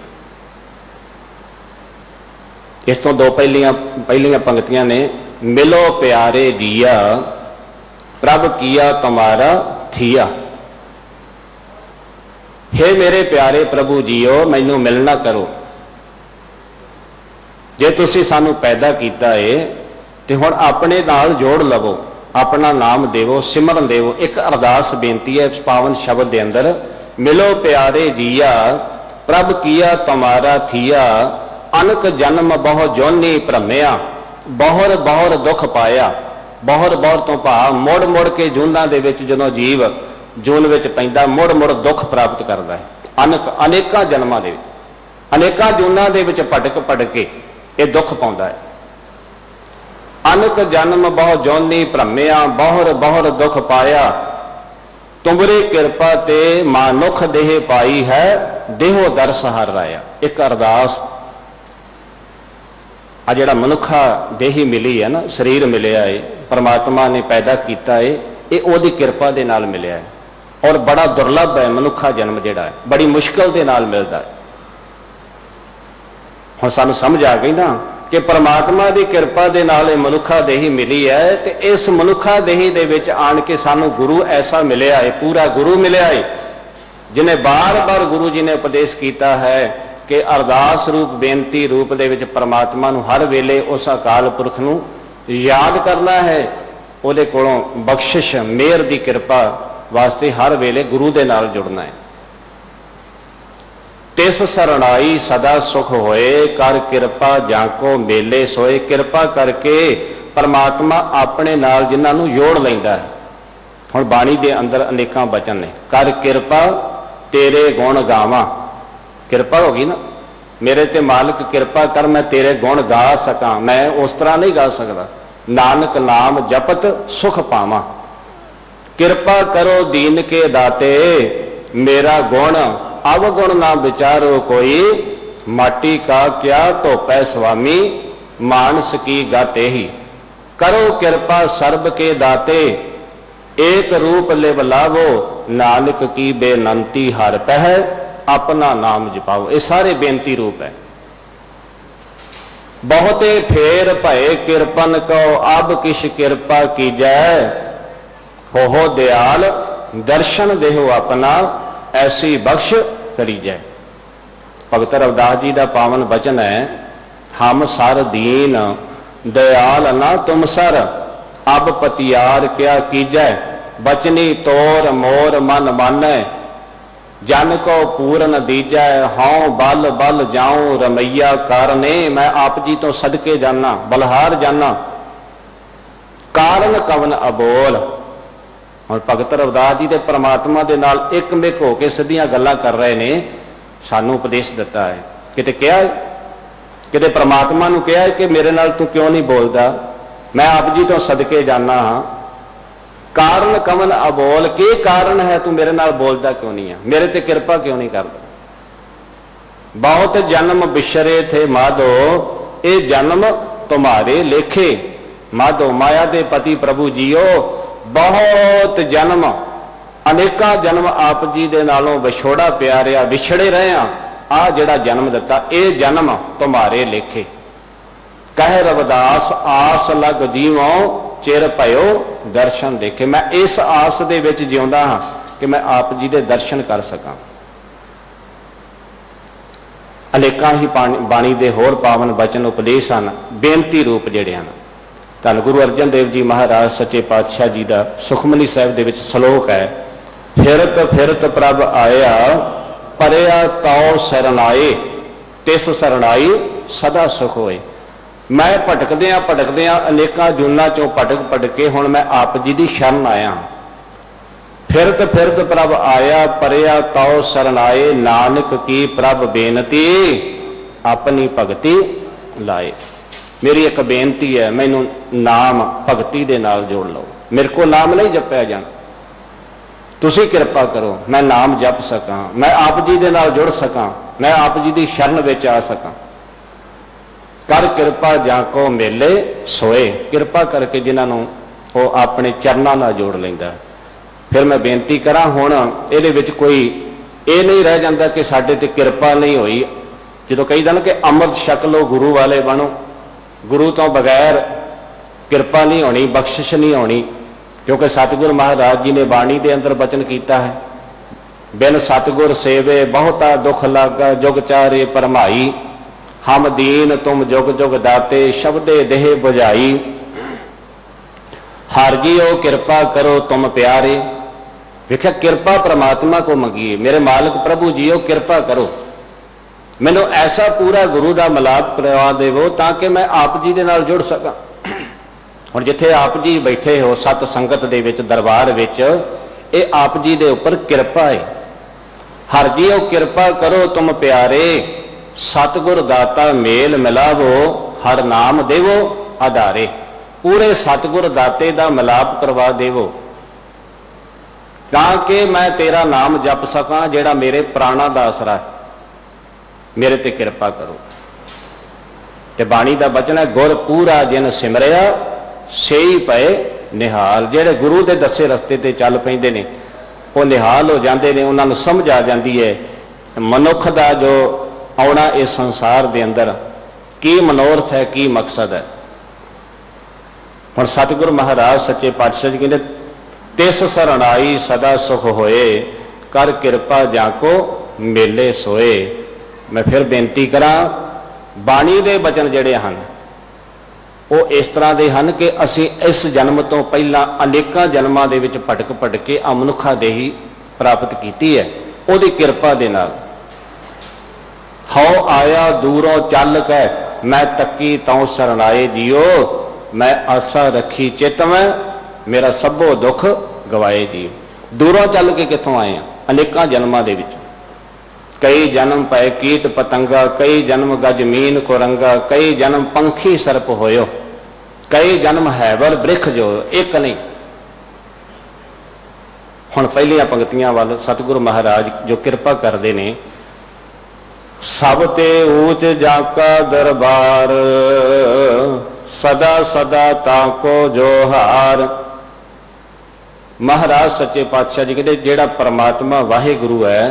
इस तो दो पहलियां पंक्तियां ने, मिलो प्यारे जिया प्रभ किया तुम्हारा थिया। हे मेरे प्यारे प्रभु जीओ मैनू मिलना करो, जे तुसी सानू पैदा किया है तो हुण अपने नाल जोड़ लवो, अपना नाम देवो, सिमरन देवो। एक अरदास बेनती है इस पावन शब्द के अंदर, मिलो प्यारे जिया प्रभ किया तुम्हारा थिया, अनक जन्म बहु जोनी भ्रमिया, बहुर बहुर दुख पाया। बहुर बहुर तो भाव मुड़ मुड़ के जूना दे विच जदों जीव जून विच पैंदा मुड़ मुड़ दुख प्राप्त करता है। अनक अनेका जन्मां दे विच अनेका जूना दे विच भटक भटक के ये दुख पाउंदा है। अनक जन्म बहु जोनी भ्रमिया, बहुर बहुर दुख पाया, तुमरी कृपा ते मानुख देह पाई है, देहो दर्श हर राया। एक अरदास आ जिहड़ा मनुखा देही मिली है ना, शरीर मिलिया है, परमात्मा ने पैदा किया है, ये ओदी कृपा दे नाल मिलिया है। और बड़ा दुर्लभ है मनुखा जन्म जिहड़ा है, बड़ी मुश्किल दे नाल मिलदा है। हुण सानूं समझ आ गई ना कि परमात्मा की कृपा दे नाल ये मनुखा देही मिली है, तो इस मनुखा देही दे विच आण के सानूं गुरु ऐसा मिलिया है, पूरा गुरु मिलिया है, जिन्हें बार बार गुरु जी ने उपदेश किया है कि अरदास रूप बेनती रूप दे विच परमात्मा नूं हर वेले उस अकाल पुरख नूं याद करना है, उहदे कोलों बख्शिश मेहर दी कृपा वास्ते हर वेले गुरु दे नाल जुड़ना है। तिस सरणाई सदा सुख होए, कर कृपा जाको मेले सोए। कृपा करके परमात्मा अपने नाल जिन्हां नूं जोड़ लैंदा है। हुण बाणी दे अंदर अनेकां बचन ने, कर कृपा तेरे गुण गावां। कृपा होगी ना, मेरे ते मालिक कृपा कर मैं तेरे गुण गा सकां। मैं उस तरह नहीं गा सकता। नानक नाम जपत सुख पावां। कृपा करो दीन के दाते, मेरा गुण अवगुण ना विचारो कोई। माटी का क्या धोपै स्वामी, मानस की गाते ही। करो कृपा सर्ब के दाते, एक रूप लिव लावो। नानक की बेनंती हर पह, अपना नाम जपाओ। ये सारे बेनती रूप है। बहुते फेर भय कृपन को, अब किश कृपा कीजै। हो दयाल दर्शन देहो अपना, ऐसी बख्श करी जाए। भगत रविदास जी का पावन वचन है, हम सर दीन दयाल ना तुम सर, अब पतियार क्या कीजै। बचनी तोर मोर मन मानै, जन को पूरन दीजै। हाँ बल बल जाऊं रमैया कारने, मैं आप जी तो सदके जाना बलहार जाना। कारण कवन अबोल। और भगत रविदास जी दे परमात्मा दे नाल एक मिक होकर सीधियां गल्लां कर रहे ने, सानू उपदेश दिता है। किते कहा किते परमात्मा नूं कहा कि मेरे नाल तू क्यों नहीं बोलता, मैं आप जी तो सदके जाना हाँ। कारण कवन अबोल, के कारण है तू मेरे नाल बोलता क्यों नहीं है, मेरे ते कृपा क्यों नहीं करता। बहुत जन्म बिछरे थे माधो, ये जन्म तुम्हारे लेखे। माधो माया दे पति प्रभु जीओ, बहुत जन्म अनेका जन्म आप जी दे नालों विछोड़ा पिया रहा, विछड़े रहे आ जिहड़ा जन्म दिता, ये जन्म तुम्हारे लेखे। कह रविदास आस लग जीवो, चिर भयो दर्शन देखे। मैं इस आस दे विच जिउंदा हां कि मैं आप जी दे दर्शन कर सकां। अनेकां ही बाणी दे होर पावन वचन उपदेश हन, बेनती रूप जिहड़े हन। धन गुरु अर्जन देव जी महाराज सच्चे पातशाह जी का सुखमनी साहिब दे विच श्लोक है, फिरत फिरत प्रभ आया, परया तौ सरनाए, तिस सरनाई सदा सुख होए। मैं भटकदियां अनेका जूना चों भटक भटक के हुण मैं आप जी की शरण आया। फिरत फिरत प्रभ आया, परया तौ सरनाए। नानक की प्रभ बेनती, अपनी भगती लाए। मेरी एक बेनती है, मैनू नाम भगती दे नाल जोड़ लो। मेरे को नाम नहीं जपया जाना, ਤੁਸੀਂ ਕਿਰਪਾ ਕਰੋ ਮੈਂ ਨਾਮ ਜਪ ਸਕਾਂ, ਮੈਂ ਆਪ ਜੀ ਦੇ ਨਾਲ ਜੁੜ ਸਕਾਂ, ਮੈਂ ਆਪ ਜੀ ਦੀ ਸ਼ਰਨ ਵਿੱਚ ਆ ਸਕਾਂ। ਕਰ ਕਿਰਪਾ ਜਾਂ ਕੋ ਮੇਲੇ ਸੋਏ, ਕਿਰਪਾ ਕਰਕੇ ਜਿਨ੍ਹਾਂ ਨੂੰ ਉਹ ਆਪਣੇ ਚਰਨਾਂ ਨਾਲ ਜੋੜ ਲੈਂਦਾ। ਫਿਰ ਮੈਂ ਬੇਨਤੀ ਕਰਾਂ, ਹੁਣ ਇਹਦੇ ਵਿੱਚ ਕੋਈ ਇਹ ਨਹੀਂ ਰਹਿ ਜਾਂਦਾ ਕਿ ਸਾਡੇ ਤੇ ਕਿਰਪਾ ਨਹੀਂ ਹੋਈ। ਜਦੋਂ ਕਹੀਦਾ ਨਾ ਕਿ ਅੰਮ੍ਰਿਤ ਛਕ ਲਓ ਗੁਰੂ ਵਾਲੇ ਬਣੋ, ਗੁਰੂ ਤੋਂ ਬਗੈਰ ਕਿਰਪਾ ਨਹੀਂ ਹੋਣੀ, ਬਖਸ਼ਿਸ਼ ਨਹੀਂ ਹੋਣੀ। ਕਿਉਂਕਿ ਸਤਿਗੁਰ ਮਹਾਰਾਜ ਜੀ ਨੇ ਬਾਣੀ ਦੇ ਅੰਦਰ ਬਚਨ ਕੀਤਾ ਹੈ, ਬਿਨ ਸਤਿਗੁਰ ਸੇਵੇ ਬਹੁਤਾ ਦੁੱਖ ਲਾਗਾ, ਜੁਗ ਚਾਰੇ ਭਰਮਾਈ, ਹਮ ਦੀਨ ਤੁਮ ਜੁਗ ਜੁਗ ਦਾਤੇ, ਸ਼ਬਦੇ ਦੇਹ ਬੁਝਾਈ। हर जीओ कृपा करो तुम प्यारे। वेख्या कृपा परमात्मा को मंगीए, मेरे मालिक प्रभु जीओ कृपा करो, मैनू ऐसा पूरा गुरु का मिलाप करवा देवो ताकि मैं आप जी दे नाल जुड़ सका। हुण जिथे आप जी बैठे हो सत संगत दे विच दरबार विच, ये आप जी दे उपर कृपा है। हर जीओ कृपा करो तुम प्यारे, सतगुर दाता मेल मिलावो, हर नाम देवो आधारे। पूरे सतगुर दाते का मिलाप करवा देवो ताकि मैं तेरा नाम जप सकां, जेड़ा मेरे प्राणा का आसरा है, मेरे ते कृपा करो। ते बाणी का बचन है, गुर पूरा जिन सिमरिया सेई पए निहाल। जेड़े गुरु के दसे रस्ते ते चल पैंदे ने वो निहाल हो जाते हैं, उन्होंने समझ आ जाती है मनुख का जो आना इस संसार के अंदर की मनोरथ है, की मकसद है। हुण सतगुरु महाराज सच्चे पातशाह जी कहते, तिस सरणाई सदा सुख होए, कर कृपा जाको मेले सोए। मैं फिर बेनती करा, बाणी दे बचन जिहड़े हन वो इस तरह के हैं कि असी इस जन्म तो पहला अनेकों जन्मां दे विच भटक भटक के मनुखा देही प्राप्त की है, उहदी कृपा दे नाल। हौ आया दूरों चल के मैं तकी तौ सरणाए जियो, मैं आशा रखी चित में मेरा सबो दुख गवाए जी। दूरों चल के कितों आए हैं, अनेकों जन्मां दे विच। कई जन्म पए कीट पतंगा, कई जन्म गजमीन कुरंगा, कई जन्म पंखी सर्प होयो, कई जन्म हैबर वृक्ष जो, एक नहीं। हुण पहलियां पंक्तियां वाल सतगुरु महाराज जो कृपा करते ने, सब ते ऊच जाका दरबार, सदा सदा ताको जोहार। महाराज सच्चे पातशाह जी कहते, जेड़ा परमात्मा वाहिगुरु है,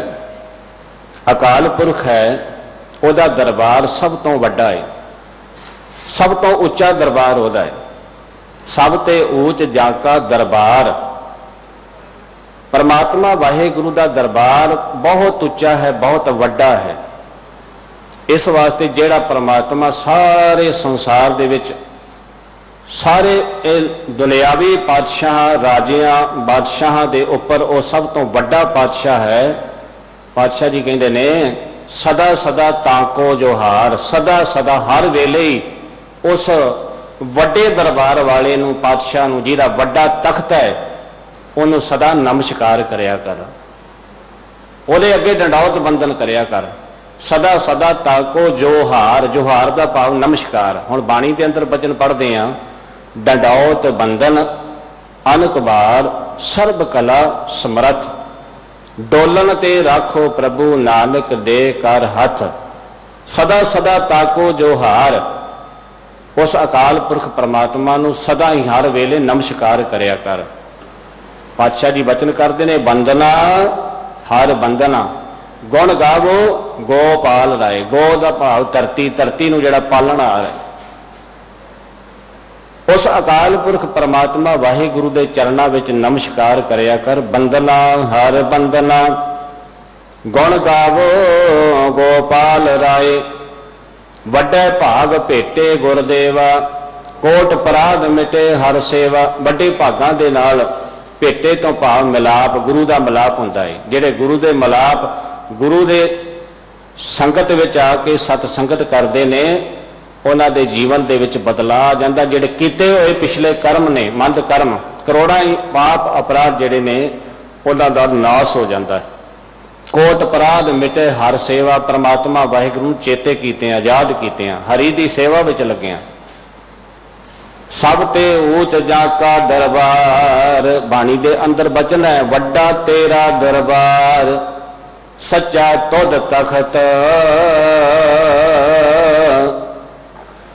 अकाल पुरख है, उहदा दरबार सब तो वड्डा है, सब तो उच्चा दरबार उहदा है। सब ते ऊच जाका दरबार, परमात्मा वाहिगुरु का दरबार बहुत उच्चा है, बहुत वड्डा है। इस वास्ते जेड़ा परमात्मा सारे संसार दे विच सारे दुनियावी पातशाह राजियां बादशाह के उपर वो सब तो वड्डा पातशाह है। पातशाह जी कहते ने, सदा सदा ताको जोहार, सदा सदा हर वेले ही उस वड्डे दरबार वाले नूं, पातशाह नूं, जिहदा वड्डा तख्त है, उन्होंने सदा नमस्कार करया कर, उहदे अगे डंडौत बंदन करया कर। सदा सदा ताको जोहार, जोहार का भाव नमस्कार। हुण बाणी के अंदर बचन पढ़ते हैं, डंडौत बंदन अनक बार सर्ब कला समरथ, डोलन ते राखो प्रभु नानक दे कर हथ। सदा सदा ताको जोहार, उस अकाल पुरख परमात्मा नूं सदा ही हर वेले नमस्कार करया कर। पातशाह जी बचन करते ने, बंदना हर बंदना, गुण गावो गोपाल राय। गो का भाव धरती, धरती नूं जिहड़ा पालना आ रहा, उस अकाल पुरख परमात्मा वाहिगुरु के चरणों में नमस्कार करया कर। बंदना हर बंदना, गुण गावो गोपाल राय, वड्डे भाग भेटे गुरदेवा, कोट अपराध मिटे हर सेवा। वड्डे भागां दे नाल भेटे तो भाव मिलाप, गुरु का मिलाप हुंदा है। जिहड़े गुरु के मिलाप, गुरु के संगत विच आके सत संगत करते ने, उन्हां दे जीवन दे विच बदला आ जांदा। जिहड़े कीते होए पिछले कर्म ने, मंद कर्म, करोड़ां ही पाप अपराध जिहड़े ने, उन्हां दा नाश हो जाता है। कोट अपराध मिटे हर सेवा, परमात्मा वाहिगुरू चेते कीते, आजाद कीते, हरि की सेवा विच लगे। सब ते ऊंच जाका दरबार। बाणी दे अंदर बचन है वड्डा तेरा दरबार। सच्चा तुद तखत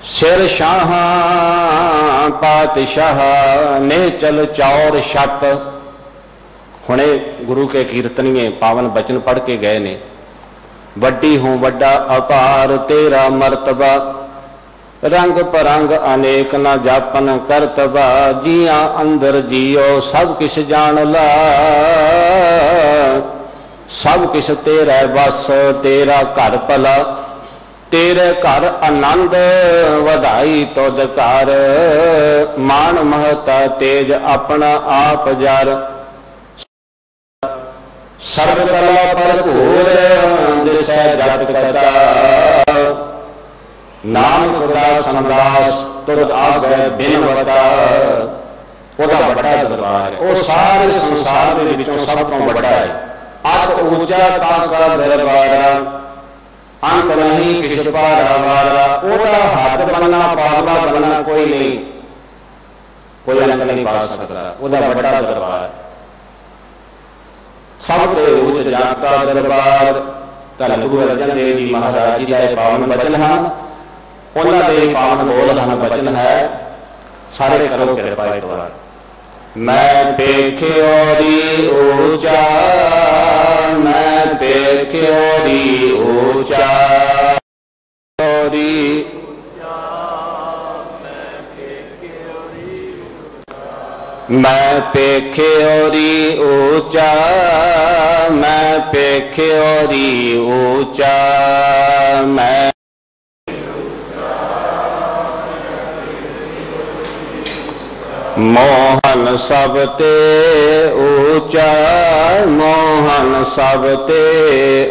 सिर शाह पातशाह ने चल चौर छत। हुणे गुरु के कीर्तनीय पावन बचन पढ़ के गए ने। वड्डी हूं वड्डा अपार तेरा मर्तबा। रंग परंग अनेक न जापन करतबा। जिया अंदर जियो सब किश जान ला। सब किश तेरा बस तेरा घर भला। तेरे घर आनंद वधाई तुद कर। मान महता तेज अपना आप जार। सर्व कला भरपूर दिसै जगत कथा। नानक दा समदास तुद आगे बिनवता। ओदा बड़ा दरबार है। वो सारे संसार दे विचों सब तो बड़ा है। अत ऊंचा ताका दरबार। अंत नहीं किश पारा वारा। ओदा हाथ बनना पावला बनना कोई नहीं। कोई अंत नहीं पा सकता। ओदा बड़ा दरबार। सब ते ऊंच जाका दरबार। धन गुरु अर्जन देव जी महाराज जी का पावन बचन है। उन्होंने दे पावन बोल हन बचन है। सारे करो कृपा एक बार। मैं पेख्योरी ऊंचा। मैं पेख्योरी ऊंचा। मैं पेख्योरी ऊंचा। मैं पेख्योरी ऊंचा। मैं मोहन सब ते ऊंचा। मोहन सब ते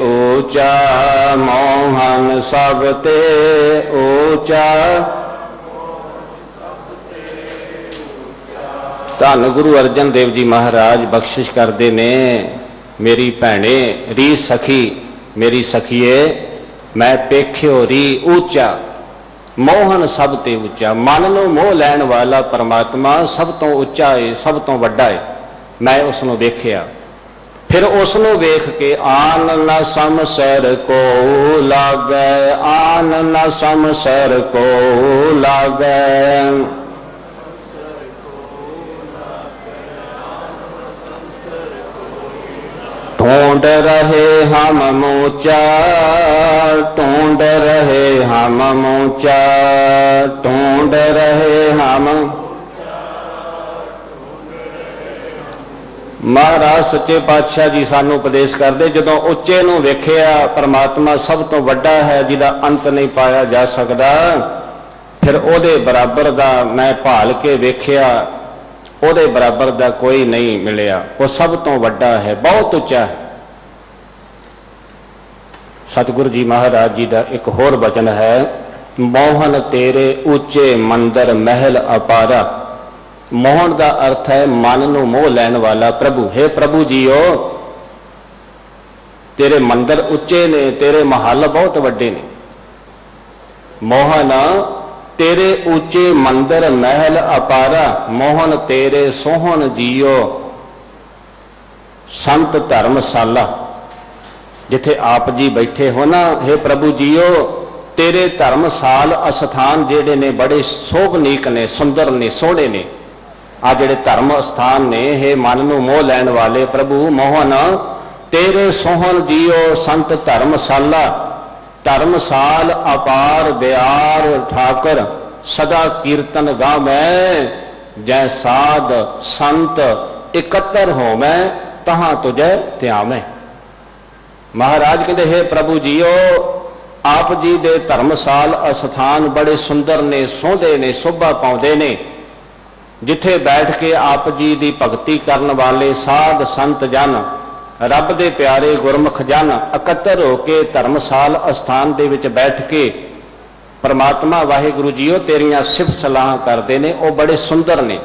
ऊंचा। मोहन सब ते ऊंचा। धन गुरु अर्जन देव जी महाराज बख्शिश करते ने। मेरी भैणे री सखी मेरी सखीए मैं पेख्यो री ऊंचा। मोहन सब ते उच्चा। मन नूं मोह लैण वाला परमात्मा सब तो उच्चा है सब तो वड्डा है। मैं उसनूं वेख्या। फिर उसनूं वेख के आन न समसर को लागै। आन न समसर को लागै। ढूंढ रहे हम मूचा। ढूंढ रहे हम मूचा। ढूंढ रहे हम। महाराज सच्चे पातशाह जी सानू उपदेश करते जदों उच्चे नूं वेखिया परमात्मा सब तो वड्डा है जिहदा अंत नहीं पाया जा सकता। फिर ओदे बराबर दा मैं भाल के वेखिया। ओदे बराबर दा कोई नहीं मिलिया। वो सब तो वड्डा है बहुत उच्चा है। सतगुरु जी महाराज जी का एक होर वचन है। मोहन तेरे ऊंचे मंदिर महल अपारा। मोहन का अर्थ है मन नूं मोह लैण वाला प्रभु। हे प्रभु जीओ तेरे मंदिर उच्चे ने। तेरे महल बहुत वड्डे ने। मोहन तेरे ऊंचे मंदिर महल अपारा। मोहन तेरे सोहन जियो संत धर्मशाला। जिथे आप जी बैठे हो ना हे प्रभु जियो तेरे धर्मशाल अस्थान जेड़े ने बड़े शोभनीक ने सुंदर ने सोहने ने। आ जेड़े धर्म स्थान ने हे मन नूं मोह लैण वाले प्रभु मोहन तेरे सोहन जियो संत धर्मशाला। धर्मसाल अपार दयार ठाकर सदा कीर्तन गावै। जै साध संत इकत्तर होवै तहां तुझे ध्यावै। महाराज कहते हे प्रभु जीओ आप जी दे धर्मसाल अस्थान बड़े सुंदर ने सोहंदे ने शोभा पाउंदे ने। जिथे बैठ के आप जी की भगती करन वाले साध संत जन रब दे प्यारे गुरमुख जन इकत्तर होके धर्मसाल अस्थान दे विच बैठ के परमात्मा वाहिगुरु जीओ तेरियां सिफत सलाह करते ने। वो बड़े सुंदर ने।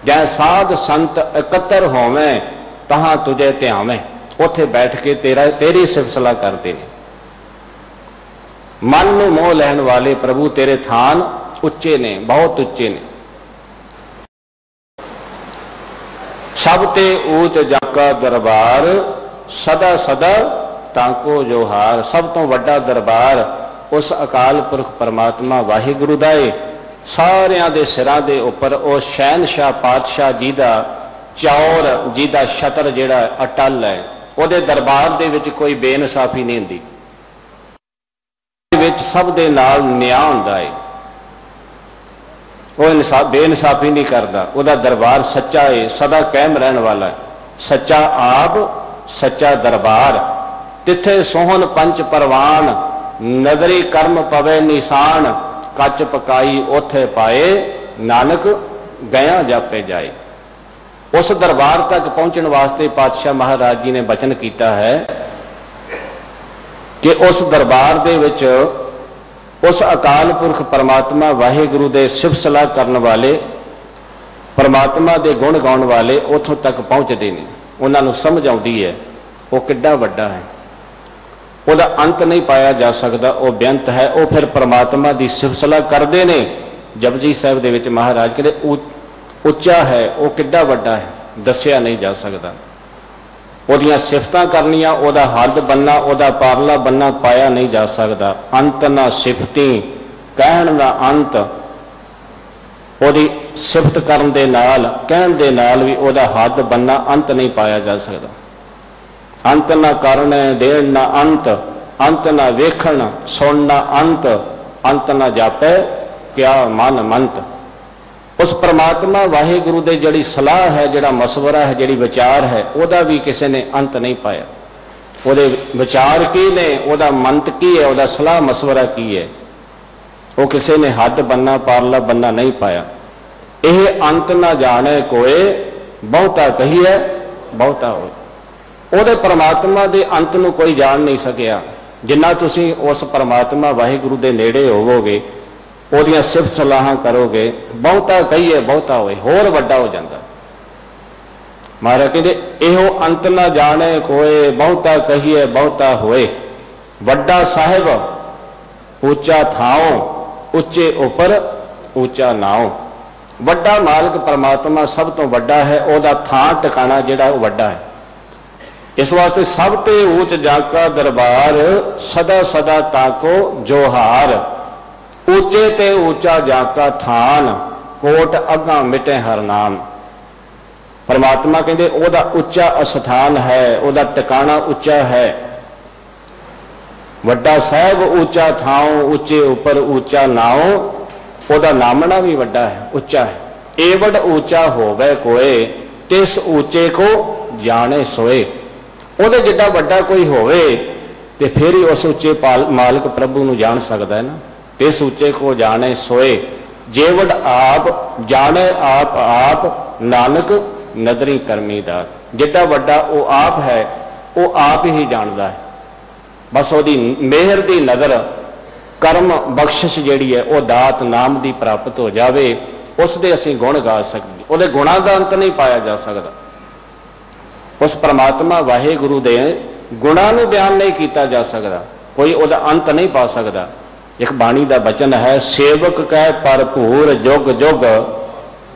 जै साध संत इकत्तर होवें तहां तुझे ध्यावें। उथे बैठ के तेरी सिफत सलाह करते हैं। मन नूं मोह लैण वाले प्रभु तेरे थान उच्चे ने बहुत उच्चे ने। सब ते ऊच जाका दरबार, सदा सदा ताको जोहार। सब तो वड्डा दरबार उस अकाल पुरख परमात्मा वाहिगुरु दा है। सारियां दे सिरां दे उपर ओ शहनशाह पातशाह जी दा चौर, जी दा छतर जिहड़ा अटल है, उहदे दरबार दे विच कोई बेइंसाफी नहीं हुंदी, विच सब दे नाल न्याय हुंदा है। वो बेइंसाफी नहीं करता। उहदा दरबार सच्चा है, सदा कायम रहने वाला है। सच्चा आप, सच्चा दरबार। तिथे सोहन पंच परवान, नदरी कर्म पवे निशान। कच पकाई ओथे पाए, नानक गया जापे जाए। उस दरबार तक पहुंचने वास्ते पातशाह महाराज जी ने बचन किया है कि उस दरबार दे विच उस अकाल पुरख परमात्मा वाहिगुरु दे सिफत सलाह करने वाले, परमात्मा दे गुण गाउण वाले उथों तक पहुंचते हैं। उन्होंने समझ आउंदी है वो किड्डा वड्डा है, उसका अंत नहीं पाया जा सकता, वो बेअंत है। वो फिर परमात्मा की सिफत सलाह करते हैं। जपजी साहिब दे विच महाराज कहते उच्चा है, वो किड्डा वड्डा है, दसिया नहीं जा सकता। ਉਹਦੀਆਂ ਸਿਫਤਾਂ ਕਰਨੀਆਂ, ਉਹਦਾ ਹੱਦ ਬੰਨਾ, ਉਹਦਾ ਪਾਰਲਾ ਬੰਨਾ ਪਾਇਆ नहीं जा सकता। अंत ना सिफती कहण ना अंत, ਉਹਦੀ सिफत करन दे नाल कहण दे नाल भी ਉਹਦਾ हद बनना अंत नहीं पाया जा सकता। अंत ना करन देण ना अंत, अंत ना वेखण सुन ना अंत, अंत ना जापे क्या मन मंत। उस परमात्मा वाहिगुरु दे जिहड़ी सलाह है, जिहड़ा मशवरा है, जिहड़ी विचार है, उहदा भी किसी ने अंत नहीं पाया। उहदे विचार की ने, उहदा मंत की है, उहदा सलाह मशवरा की है, वो किसी ने हद बनना पारला बनना नहीं पाया। यह अंत ना जाने कोए, बहुता कहिए बहुता होए। उहदे परमात्मा दे अंत नूं कोई जान नहीं सकिया। जिन्ना तुसीं उस परमात्मा वाहिगुरु दे नेड़े होवोगे, ਉਹਦੀਆਂ ਸਿਫਤ ਸਲਾਹਾਂ ਕਰੋਗੇ, ਬਹੁਤਾ ਕਹੀਏ ਬਹੁਤਾ ਹੋਏ, ਹੋਰ ਵੱਡਾ ਹੋ ਜਾਂਦਾ। ਮਹਾਰਾਜ ਕਹਿੰਦੇ ਇਹੋ ਅੰਤ ਨਾ ਜਾਣੇ ਕੋਏ, ਬਹੁਤਾ ਕਹੀਏ ਬਹੁਤਾ ਹੋਏ। ਵੱਡਾ ਸਾਹਿਬ ਉੱਚਾ ਥਾਉ, ਉੱਚੇ ਉੱਪਰ ਉੱਚਾ ਨਾਉ। ਵੱਡਾ ਮਾਲਕ ਪਰਮਾਤਮਾ ਸਭ ਤੋਂ ਵੱਡਾ ਹੈ, ਉਹਦਾ ਥਾਂ ਟਿਕਾਣਾ ਜਿਹੜਾ ਉਹ ਵੱਡਾ ਹੈ। ਇਸ ਵਾਸਤੇ ਸਭ ਤੇ ਉੱਚ ਜਾਕਾ ਦਰਬਾਰ, ਸਦਾ ਸਦਾ ਤਾਕੋ ਜੋਹਾਰ। ऊचे ते ऊंचा जाका थान, कोट अगा मिटे हर नाम। परमात्मा कहते ओदा उच्चा अस्थान है, ओदा टिकाणा उच्चा है। वड्डा साहिब ऊंचा थाओ, ऊंचे उपर ऊंचा नाओ। ओदा नामना भी वड्डा है, उच्चा है। एवड ऊंचा होवे कोए, तिस ऊंचे को जाने सोए। ओदे जिड्डा वड्डा कोई होवे ते फिर ही उस उच्चे मालिक प्रभु नूं जान सकदा है ना। तिस ऊंचे को जाने सोए, जेवड आप जाने आप आप, नानक नदरी करमी दास। जिड्डा वड्डा वो आप है, वो आप ही जानता है। बस ओदी मेहर दी नज़र, कर्म बख्शिश जिहड़ी है वो दात नाम दी प्राप्त हो जावे, उसदे असीं गुण गा सकदे। उहदे गुणां दा अंत नहीं पाया जा सकता। उस परमात्मा वाहिगुरु दे गुणां नूं बयान नहीं किया जा सकता, कोई उहदा अंत नहीं पा सकता। एक बाणी का बचन है, सेवक कह भरपूर जुग जुग,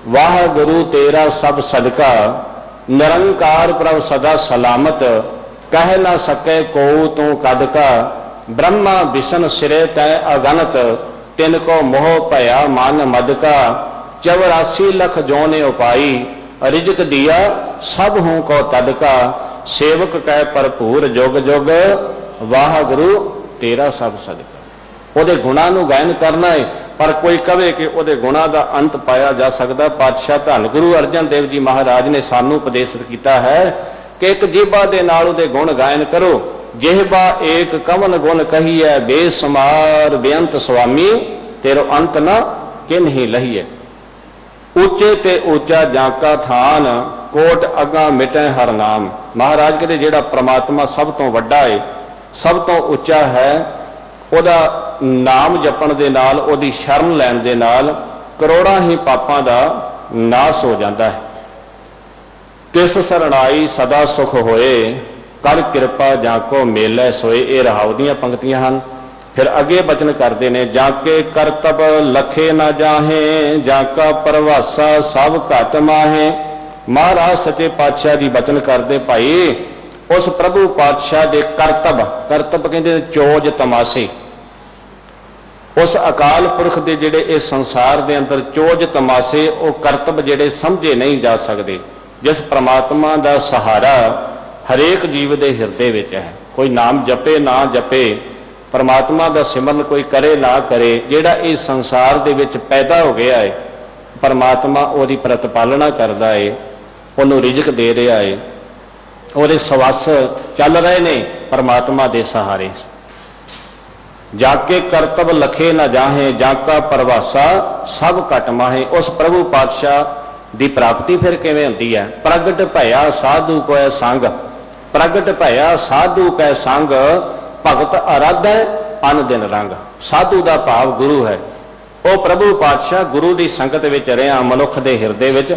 वाह गुरु तेरा सब सदका। निरंकार प्रभ सदा सलामत, कह ना सके को तू कद का। ब्रह्मा विष्णु सिरे तय अगनत, तिनको मोह भया मन मद का। 84 लख जोने उपाई, रिजक दिया सब हूं को तद का। सेवक कह भरपूर जुग जुग, वाह गुरु तेरा सब सदका। ਉਹਦੇ ਗੁਣਾਂ ਨੂੰ ਗਾਇਨ ਕਰਨਾ ਹੈ, पर कोई कहे कि ਉਹਦੇ गुणों का अंत पाया जा सकता। पातशाह धन गुरु अर्जन देव जी महाराज ने सानू उपदेशित किया है कि एक जीबा दे नाल ਉਹਦੇ गुण गायन करो। जिहबा एक कवन गुण कहिए, बेसुमार बेअंत स्वामी, तेरो अंत न किन ही लहीए। ऊंचे ते ऊंचा जाका थान, कोट अगा मिटे हर नाम। महाराज कहते जिहड़ा परमात्मा सब तो वड्डा है, सब तो उच्चा है, ਉਹਦਾ नाम जपण दे नाल, ਉਹਦੀ शरण लैण दे नाल करोड़ां ही पापां दा नाश हो जाता है। तिस सरणाई सदा सुख होए, कर कृपा जाको मेलै सोए। ये रहाव दीयां पंक्तियां हन। फिर अगे बचन करते ने, जाके करतब लखे ना जाहे, जाका परवासा सब घट माहे। महाराज सच्चे पातशाह जी बचन करते भाई उस प्रभु पातशाह के करतब कहते चोज तमाशे, उस अकाल पुरख के जिहड़े इस संसार के अंदर चोज तमाशे वो करतब जिहड़े समझे नहीं जा सकते, जिस परमात्मा का सहारा हरेक जीव के हिरदे विच है। कोई नाम जपे ना जपे, परमात्मा का सिमरन कोई करे ना करे, जिहड़ा इस संसार दे विच पैदा हो गया है परमात्मा उहदी प्रतिपालना करदा है, उहनूं रिजक दे रहा है, और सवस चल रहे ने परमात्मा के सहारे। जाके करतब लखे न जाहे, जाका परवासा सब घट माहे। उस प्रभु पातशाह की प्राप्ति फिर किवें हुंदी है? प्रगट भया साधु कै संग, प्रगट भया साधु कै संग, भगत आराधै अन दिन रंग। साधु का भाव गुरु है। वह प्रभु पातशाह गुरु की संगत विच रहिया मनुख के हिरदे विच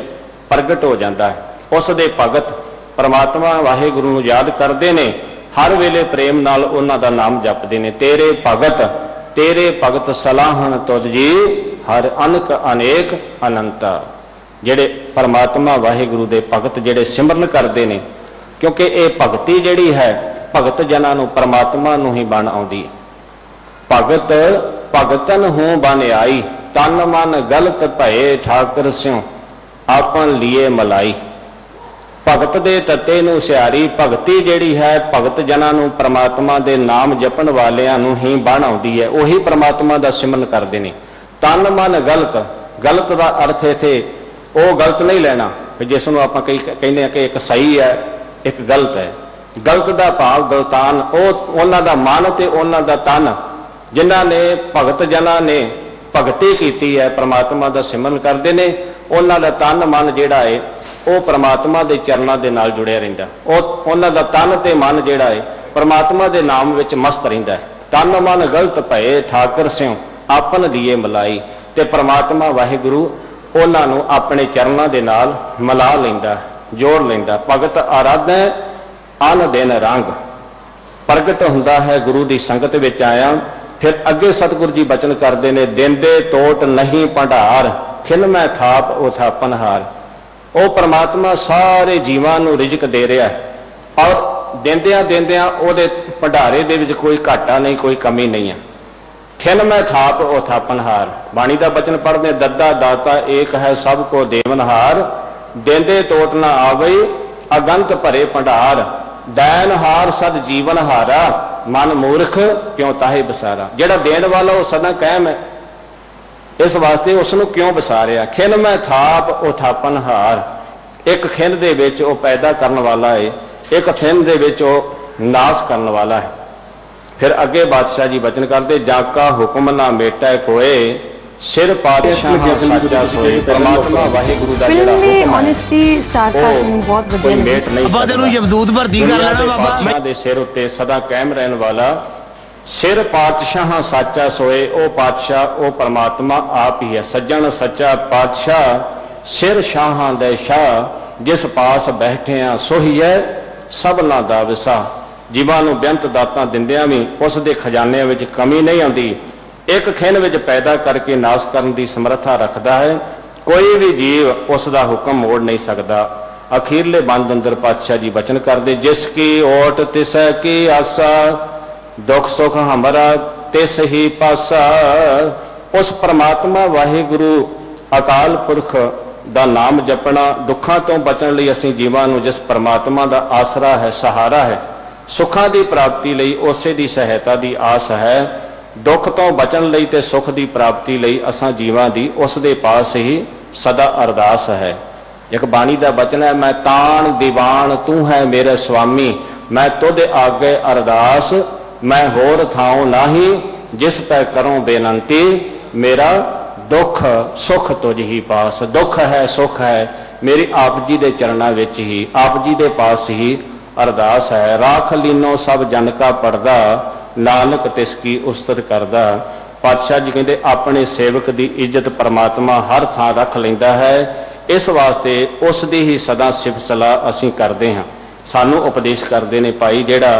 प्रगट हो जाता है। उस दे भगत परमात्मा वाहिगुरु नूं याद करते हैं, हर वेले प्रेम नाल उन्हां दा नाम जपते हैं। तेरे भगत सलाहन तुद जी, हर अनक अनेक अनंत। जेड़े परमात्मा वाहिगुरु दे भगत जेड़े सिमरन करते हैं, क्योंकि ये भगती जिहड़ी है भगत जनां नूं परमात्मा नूं ही बन आउंदी है। भगत भगतन हूं बन आई, तन मन गलत भये ठाकर स्यों आपन लिए मलाई। भगत दे तत्ते नूं सियारी, भगती जिहड़ी है भगत जनां नूं परमात्मा दे नाम जपण वालियां नूं ही बन आउंदी है, उही परमात्मा दा सिमरन करदे ने। तन मन गलत, गलत दा अर्थ इत्थे वो गलत नहीं लेना जिस नूं आपां कहंदे हां कि एक सही है एक गलत है। गलत दा भाव गलतान उन्हां दा मन ते उन्हां दा तन, जिन्हां ने भगत जनां ने भगती कीती है परमात्मा दा सिमरन करदे ने, उन्हां दा तन मन जिहड़ा है वो परमात्मा के चरणों के नाल जुड़िया रहिंदा। उन्हां दा तन ते मन जिहड़ा है परमात्मा के नाम विच मस्त रहिंदा है। तन मन गलत भये ठाकर स्यों आपन लिए मलाई, ते परमात्मा वाहिगुरु उन्हां नूं अपने चरणों के नाल मिला लैंदा, जोड़ लैंदा। भगत आराधै अन दिन रंग, प्रगट हुंदा है गुरु की संगत विच आया। फिर अगे सतगुरु जी बचन करते हैं, देंदे तोट नहीं भंडार, खिन मैं थाप उथापन हार। वो परमात्मा सारे जीवां नूं रिजक दे रहा है और देंदियां देंदियां उहदे भंडारे दे विच कोई घाटा नहीं, कोई कमी नहीं है। खिन मैं थाप उथापन हार। बाणी का बचन पढ़ते, दद्दा दाता एक है सब को देवनहार, देंदे तोट ना आवई अगंत भरे भंडार। दैन हार सद जीवन हारा, मन मूर्ख क्यों ताहे बसारा। जिहड़ा देण वाला वो सदा कायम है, इस वास्ते उसनूं क्यों बसारिया। खिन मैं थाप उथापन हार, एक खिन दे विच वो पैदा करने वाला है, एक खिन दे विच वो नाश करने वाला है। फिर अगे बादशाह जी बचन करते, जाका हुक्म ना मेटा कोए, सिर पातशाह सच्चा सोए। परमात्मा वाहिगुरु दा जेड़ा हुक्म ऑनेस्टली स्टार कास्टिंग बहुत बढ़िया मेट नहीं। बाबा तेनू यमदूत भर्ती कर लेना बाबा। मैं दे सिर उत्ते सदा कायम रहने वाला, सिर पातशाह सच्चा सोए। ओ पातशाह ओ परमात्मा आप ही है। सज्जन सच्चा पातशाह सिर शाहां दे शाह, जिस पास बैठे आ सोही है सबना दा विसा। जीवां नूं बेअंत दातां दिंदियां भी उस दे खजाने विच कमी नहीं आउंदी। एक खिन विच पैदा करके नाश करन दी समर्था रखदा है, कोई भी जीव उसका हुक्म मोड़ नहीं सकता। अखीरले बंद अंदर पातशाह जी बचन करदे, जिसकी ओट तिसै की आसा, दुख सुख हमारा तिस ही पासा। उस परमात्मा वाहिगुरु अकाल पुरख दा नाम जपना, दुखों तो बचन लई असीं जीवां नूं जिस परमात्मा दा आसरा है, सहारा है, सुखां दी प्राप्ति लई उसे दी सहायता दी आस है। दुख तो बचन लई ते सुख दी प्राप्ति लई असां जीवां दी उस दे पास ही सदा अरदास है। एक बाणी दा बचन है, मैं तान दीवान तू है मेरे स्वामी, मैं तुद आगे अरदास, मैं होर थाऊं नाही, जिस पे करूं बेनंती, मेरा दुख सुख तुझ ही पास। दुख है सुख है मेरी आप जी दे चरणा विच ही, आप जी दे पास ही अरदास है। राख लीनो सब जन का पड़दा, नानक तिसकी उस्तत करदा। पातशाह जी कहते अपने सेवक की इज्जत परमात्मा हर थां रख लैंदा है। इस वास्ते उसकी ही सदा सिफत सलाह असीं करते हैं। सानू उपदेश करते हैं भाई, जिहड़ा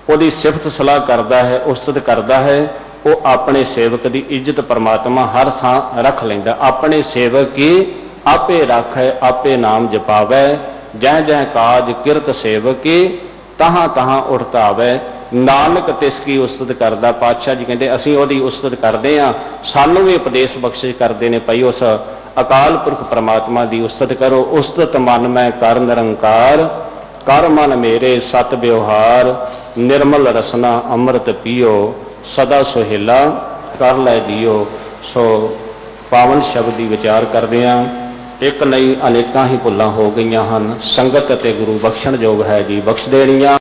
उहदी सिफत सलाह करता है, उस्तत करता है, वो अपने सेवक की इज्जत परमात्मा हर थां रख लैंदा। अपने सेवक की आपे राखै आपे नाम जपावै, जह जह काज किरत सेवकी, तहां तहां उठत आवै। नानक तिसकी उस्तत करदा। पातशाह जी कहते असीं ओहदी उस्तत करते हैं, सानू भी उपदेश बख्शिश करते हैं भाई उस अकाल पुरख परमात्मा की उस्तत करो। उस्तत मन मैं कर निरंकार, कर मन मेरे सत व्यवहार, निर्मल रसना अमृत पियो, सदा सुहेला कर लै दियो। सो पावन शब्द की विचार करते हैं। एक नहीं अनेकां ही भुल्लां हो गई हैं, संगत ते गुरु बख्शण योग है जी, बख्श देनियां।